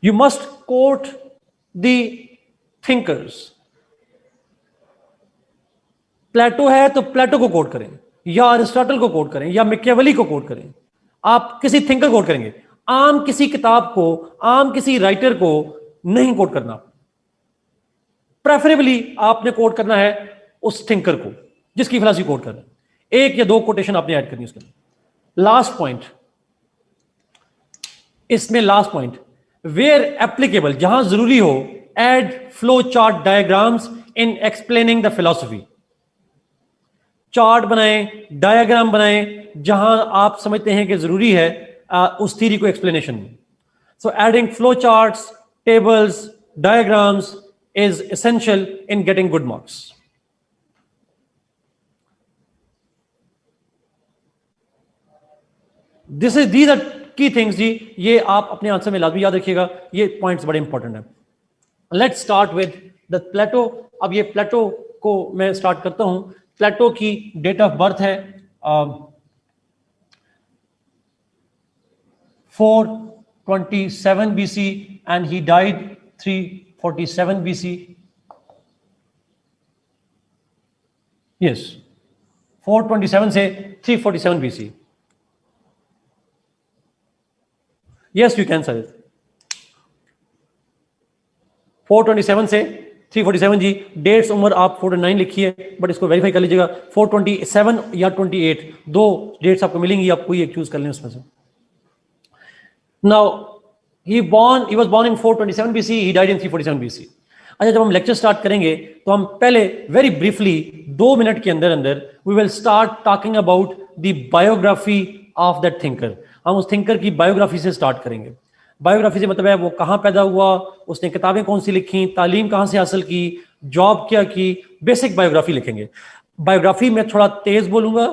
you must quote the thinkers. Plato है तो प्लेटो को कोट करें, या अरिस्टोटल को कोट करें, या मैकियावेली को कोट करें. आप किसी थिंकर कोट करेंगे, आम किसी किताब को, आम किसी राइटर को नहीं कोट करना. प्रेफरेबली आपने कोट करना है उस थिंकर को जिसकी फिलॉसफी कोट करना है. 1 या 2 कोटेशन आपने ऐड करनी है उसके लिए. लास्ट पॉइंट, इसमें लास्ट पॉइंट, वेयर एप्लीकेबल, जहां जरूरी हो, add flow chart diagrams in explaining the philosophy. Chart बनाएं, डायग्राम बनाएं, जहां आप समझते हैं कि जरूरी है उस थ्योरी को एक्सप्लेनेशन में. So adding flow charts, tables, diagrams is essential in getting good marks. These are key things जी. ये आप अपने आंसर में लाजमी याद रखिएगा, ये पॉइंट्स बड़े इंपॉर्टेंट हैं. लेट्स स्टार्ट विद द प्लेटो. अब ये प्लेटो को मैं स्टार्ट करता हूं. प्लेटो की डेट ऑफ बर्थ है 427 BC and he died 347 BC. Yes, 427 से 347 BC. Yes, you can say it. 427 से 347 जी. डेट्स उम्र आप 49 लिखिए, बट इसको वेरीफाई कर लीजिएगा. 427 या 28, 2 डेट्स आपको मिलेंगी, आप कोई एक चूज कर लें उसमें से. Now he was born in 427 BC, he died in 347 BC. अच्छा, जब हम लेक्चर स्टार्ट करेंगे तो हम पहले वेरी ब्रीफली 2 मिनट के अंदर अंदर we will start talking about the biography of that thinker. हम उस थिंकर की बायोग्राफी से स्टार्ट करेंगे. बायोग्राफी से मतलब है वो कहाँ पैदा हुआ, उसने किताबें कौन सी लिखी, तालीम कहाँ से हासिल की, जॉब क्या की, बेसिक बायोग्राफी लिखेंगे. बायोग्राफी में थोड़ा तेज बोलूंगा,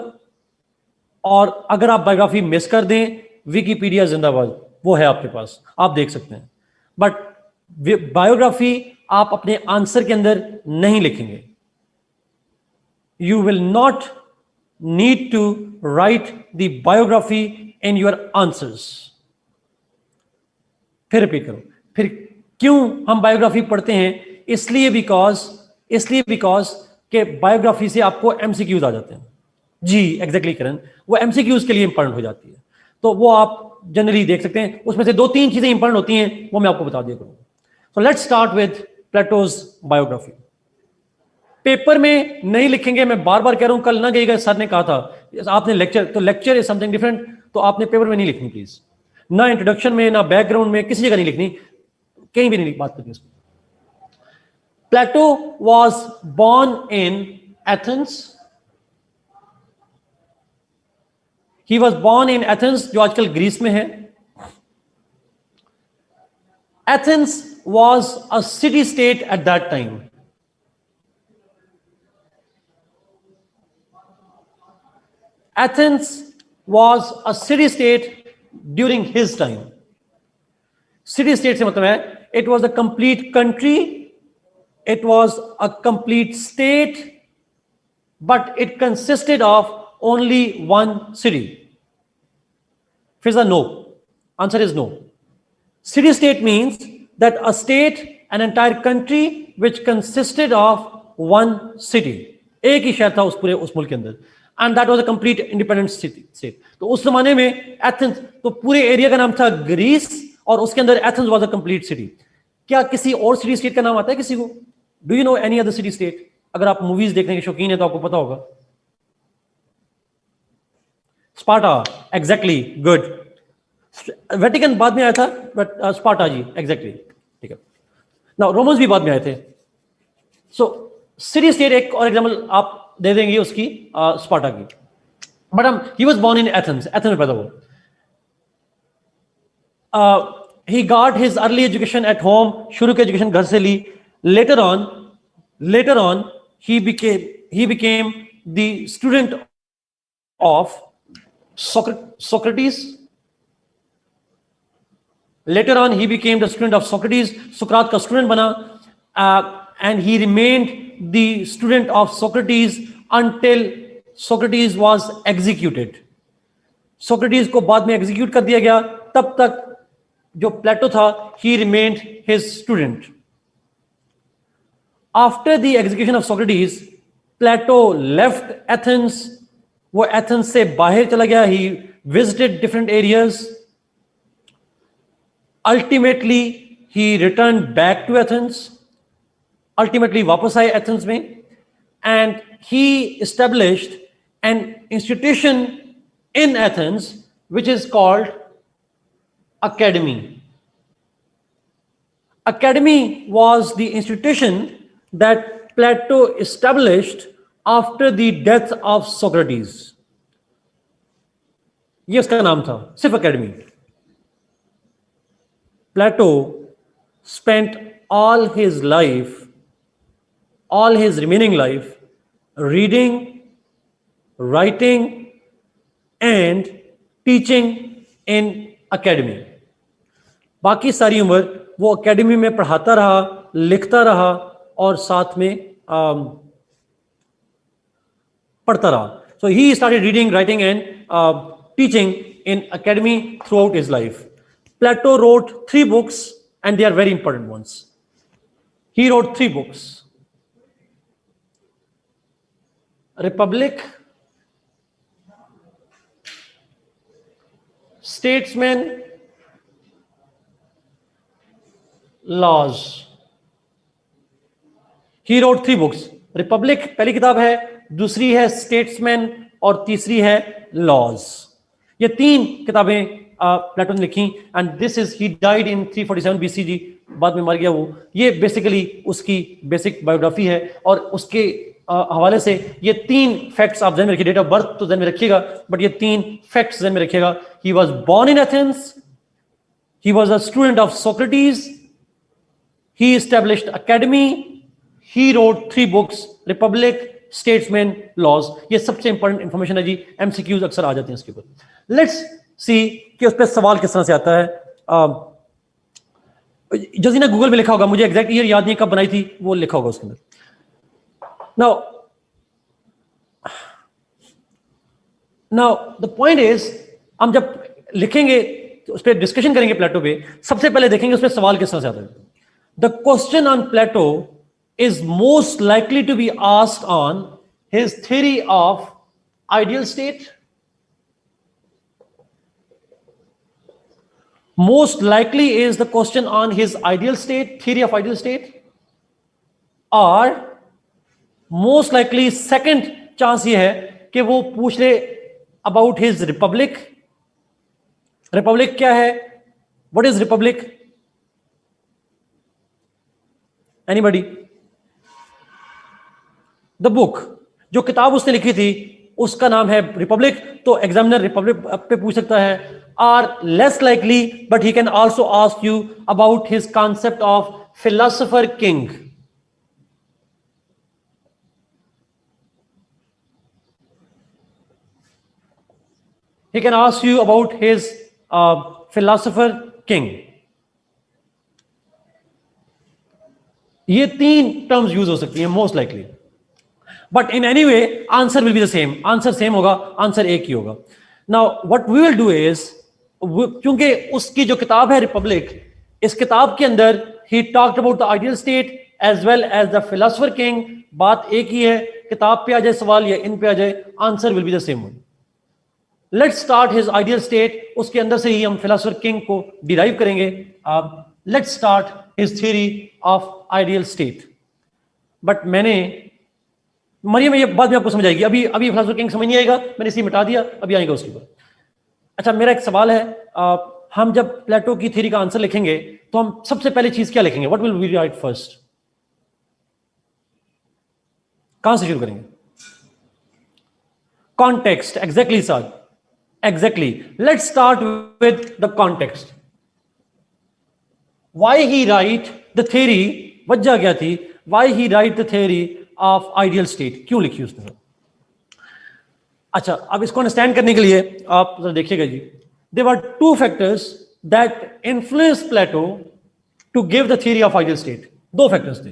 और अगर आप बायोग्राफी मिस कर दें, विकीपीडिया जिंदाबाद, वो है आपके पास, आप देख सकते हैं. बट बायोग्राफी आप अपने आंसर के अंदर नहीं लिखेंगे. You will not need to write the biography in your answers. फिर रिपीट करो. फिर क्यों हम बायोग्राफी पढ़ते हैं? इसलिए बिकॉज के बायोग्राफी से आपको एमसीक्यूज आ जाते हैं. जी एग्जैक्टली करण, वो एमसीक्यूज के लिए इंपॉर्टेंट हो जाती है. तो वो आप जनरली देख सकते हैं. उसमें से 2-3 चीजें इंपॉर्टेंट होती हैं, वो मैं आपको बता दिया करूँ. So let's start with Plato's biography. Paper में नहीं लिखेंगे, मैं बार बार कह रहा हूं. कल ना गएगा, सर ने कहा था आपने लेक्चर इज समथिंग डिफरेंट, तो आपने पेपर में नहीं लिखनी प्लीज. ना इंट्रोडक्शन में, ना बैकग्राउंड में, किसी जगह नहीं लिखनी, कहीं भी नहीं बात करनी उसमें. Plato was born in Athens. He was born in Athens, जो आजकल ग्रीस में है. Athens was a city state at that time. Athens was a city state during his time. City state से मतलब है it was a complete country, it was a complete state, but it consisted of only one city. Fiza, no. Answer is no. City state means that a state, an entire country which consisted of one city. एक ही शहर था उस मुल्क के अंदर. And that was a complete independent state. तो उस जमाने में एथेंस, तो पूरे एरिया का नाम था ग्रीस, और उसके अंदर Athens was a complete city. क्या किसी और सिटी स्टेट का नाम आता है किसी को? Do you know any other city state? अगर आप मूवीज देखने के शौकीन है तो आपको पता होगा. Sparta, exactly, good. वेटिकन बाद में आया था, बट स्पार्टा जी एग्जैक्टली, ठीक है. नाउ रोमन्स भी बाद में आए थे. सो सिटी स्टेट एक और एग्जांपल आप दे देंगे उसकी स्पार्टा की, but he was born in Athens, Athens में पैदा हुआ. He got his early education at home. शुरू की एजुकेशन घर से ली. Later on, he became the student of Socrates. Later on, he became the student of Socrates. सुकरात का student बना, and he remained the student of Socrates until Socrates was executed. Socrates को बाद में execute कर दिया गया. तब तक जो प्लेटो था, he remained his student. After the execution of Socrates, Plato left Athens. वो एथेंस से बाहर चला गया. He visited different areas. Ultimately, he returned back to Athens. Ultimately, वापस आए एथेंस में, and he established an institution in Athens which is called Academy. Academy was the institution that Plato established after the death of Socrates. ये उसका नाम था, सिर्फ Academy. Plato spent all his life, all his remaining life, reading, writing, and teaching in Academy. बाकी सारी उम्र वो academy में पढ़ाता रहा, लिखता रहा और साथ में पढ़ता रहा. So he started reading, writing and teaching in academy throughout his life. Plato wrote 3 books and they are very important ones. He wrote 3 books. Republic, Statesman, Laws. He wrote 3 books. Republic पहली किताब है, दूसरी है Statesman और तीसरी है Laws. ये 3 किताबें प्लेटो ने लिखी. And this is, he died in 347 BCG, बाद में मर गया वो. ये बेसिकली उसकी बेसिक बायोग्राफी है. और उसके हवाले से ये 3 फैक्ट्स आप ध्यान में रखिए. डेट ऑफ बर्थ तो ध्यान में रखिएगा, बट ये 3 फैक्ट्स ध्यान में रखिएगा. He was born in Athens, he was a student of Socrates, he established academy, he wrote 3 books, Republic, Statesman, Laws. ये सबसे इंपॉर्टेंट इंफॉर्मेशन है जी. एमसीक्यूज अक्सर आ जाते हैं इसके ऊपर. लेट्स सी कि उस पर सवाल किस तरह से आता है. जजीना गूगल में लिखा होगा, मुझे एग्जैक्ट ईयर याद नहीं कब बनाई थी, वो लिखा होगा उसके अंदर. नाउ द पॉइंट इज, हम जब लिखेंगे तो उस पर डिस्कशन करेंगे प्लेटो पे, सबसे पहले देखेंगे उस पर सवाल किस तरह से आता है. The question on Plato is most likely to be asked on his theory of ideal state. Most likely is the question on his ideal state, theory of ideal state, or most likely second chance ये है कि वो पूछ ले about his republic. Republic क्या है? What is republic? Anybody? The book, जो किताब उसने लिखी थी उसका नाम है रिपब्लिक. तो एग्जामिनर रिपब्लिक पे पूछ सकता है. Are less likely, but he can also ask you about his concept of philosopher king. He can ask you about his philosopher king. ये 3 टर्म्स यूज हो सकती हैं most likely. But in any way, answer will be the same. Answer same होगा, answer एक ही होगा. Now, what we will do is, क्योंकि उसकी जो किताब है रिपब्लिक, इस किताब के अंदर he talked about the ideal state as well as the philosopher king. बात एक ही है. किताब पे आ जाए सवाल या इन पे आ जाए, answer will be the same one. Let's start his ideal state. उसके अंदर से ही हम philosopher king को derive करेंगे. Let's start his theory of ideal state. But मैंने मरियम, ये बात भी आपको समझ आएगी. अभी फिलोसोफर किंग समझ नहीं आएगा, मैंने इसी मिटा दिया, अभी आएगा उसके ऊपर. अच्छा, मेरा एक सवाल है. हम जब प्लेटो की थ्योरी का आंसर लिखेंगे तो हम सबसे पहले चीज क्या लिखेंगे? What will we write first? कहां से शुरू करेंगे? Context, exactly, sir. Exactly. Let's start with the context. Why he write the theory, वजह क्या थी? Why he write the theory of ideal state? क्यों लिखी उसने? अच्छा, अब इसको अंडरस्टैंड करने के लिए आप जरा देखिएगा जी. There were two factors that influenced Plato to give the theory of ideal state. दो factors थे.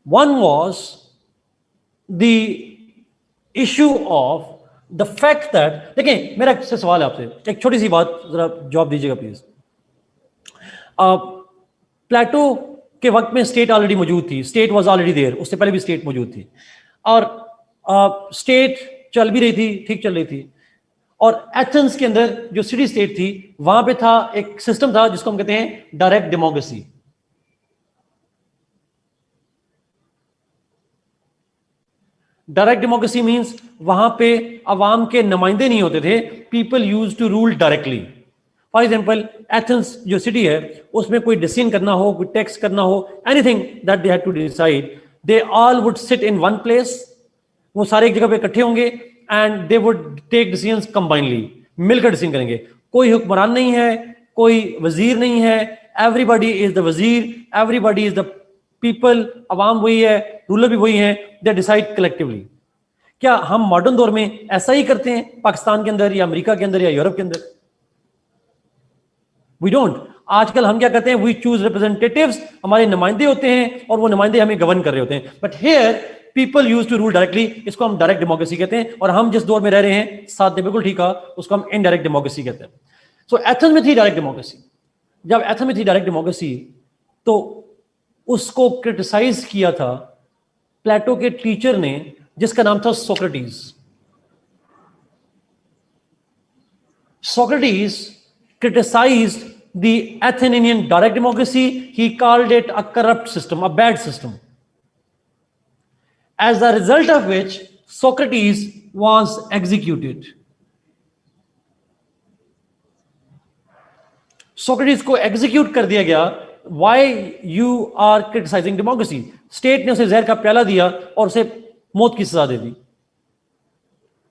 One was the issue of the fact that, देखें मेरा से सवाल है आपसे, एक छोटी सी बात जरा जवाब दीजिएगा प्लीज. प्लेटो के वक्त में स्टेट ऑलरेडी मौजूद थी, स्टेट वाज ऑलरेडी देयर, उससे पहले भी स्टेट मौजूद थी, और स्टेट चल भी रही थी, ठीक चल रही थी. और एथेंस के अंदर जो सिटी स्टेट थी, वहां पे था एक सिस्टम था जिसको हम कहते हैं direct democracy. Direct democracy means वहां पे अवाम के नुमाइंदे नहीं होते थे, people use to rule directly. For example Athens जो सिटी है, उसमें कोई डिसीजन करना हो, कोई टैक्स करना हो, anything that they had to decide, they all would sit in one place. वो सारे एक जगह पे इकट्ठे होंगे and they would take decisions combinely, मिलकर डिसीजन करेंगे. कोई हुक्मरान नहीं है, कोई वजीर नहीं है, एवरीबॉडी इज द वजीर, एवरीबॉडी इज द पीपल, अवाम वही है, रूलर भी वही है, दे डिसाइड कलेक्टिवली. क्या हम मॉडर्न दौर में ऐसा ही करते हैं पाकिस्तान के अंदर या अमेरिका के अंदर या यूरोप के अंदर? We don't. आजकल हम क्या करते हैं, वी चूज रिप्रेजेंटेटिव्स, हमारे नुमाइंदे होते हैं और वो नुमाइंदे हमें गवर्न कर रहे होते हैं. But here people use to rule directly, इसको हम डायरेक्ट डेमोक्रेसी कहते हैं. और हम जिस दौर में रह रहे हैं, साथ में बिल्कुल ठीक है, उसको हम इनडायरेक्ट डेमोक्रेसी कहते हैं. सो एथेंस में थी डायरेक्ट डेमोक्रेसी. जब एथेंस में थी डायरेक्ट डेमोक्रेसी, तो उसको क्रिटिसाइज किया था प्लेटो के टीचर ने, जिसका नाम था Socrates. Socrates criticized the Athenian direct democracy. He called it a corrupt system, a bad system. As a result of which, Socrates was executed. Socrates को execute कर दिया गया. Why you are criticizing democracy? State ने उसे जहर का प्याला दिया और उसे मौत की सजा दे दी.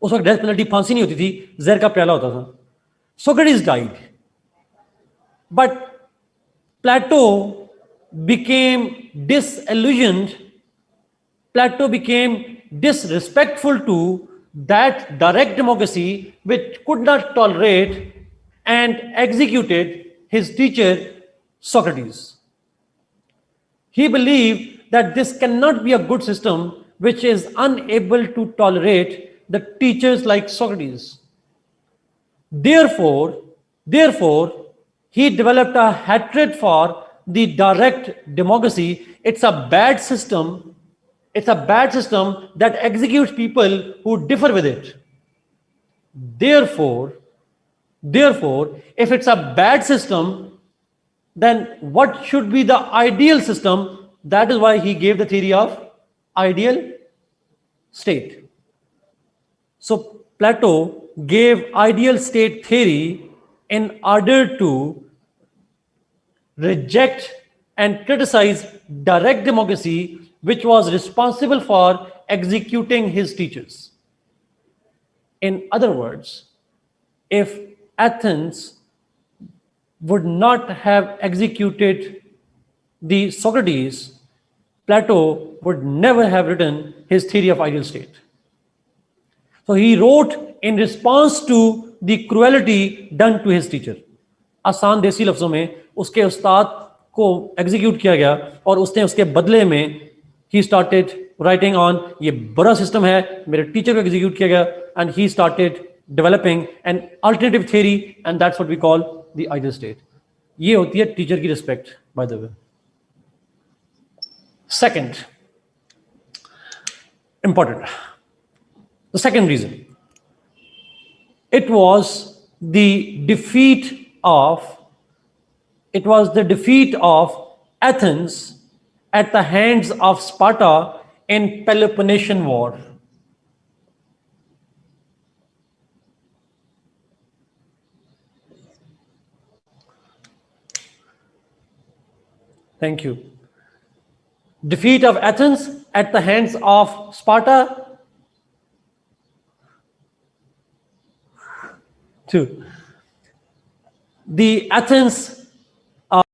उस वक्त डेथ पेनल्टी फांसी नहीं होती थी, जहर का प्याला होता था. Socrates died. But Plato became disillusioned. Plato became disrespectful to that direct democracy which could not tolerate, and executed his teacher Socrates. He believed that this cannot be a good system which is unable to tolerate the teachers like Socrates. Therefore, he developed a hatred for the direct democracy. It's a bad system. It's a bad system that executes people who differ with it. Therefore, if it's a bad system, then what should be the ideal system? That is why he gave the theory of ideal state. So Plato gave ideal state theory in order to reject and criticize direct democracy, which was responsible for executing his teachers. In other words, if Athens would not have executed the Socrates, Plato would never have written his theory of ideal state. So he wrote in response to the cruelty done to his teacher. आसान देसी लफ्जों में उसके उस्ताद को execute किया गया और उसने उसके बदले में he started writing on ये बुरा सिस्टम है, मेरे टीचर को एग्जीक्यूट किया गया, and he started developing an alternative theory, and that's what we call the ideal state. ये होती है टीचर की respect, by the way. Second, important. The second reason, it was the defeat of Athens at the hands of Sparta in Peloponnesian War. Thank you. defeat of Athens at the hands of Sparta. 2. The Athens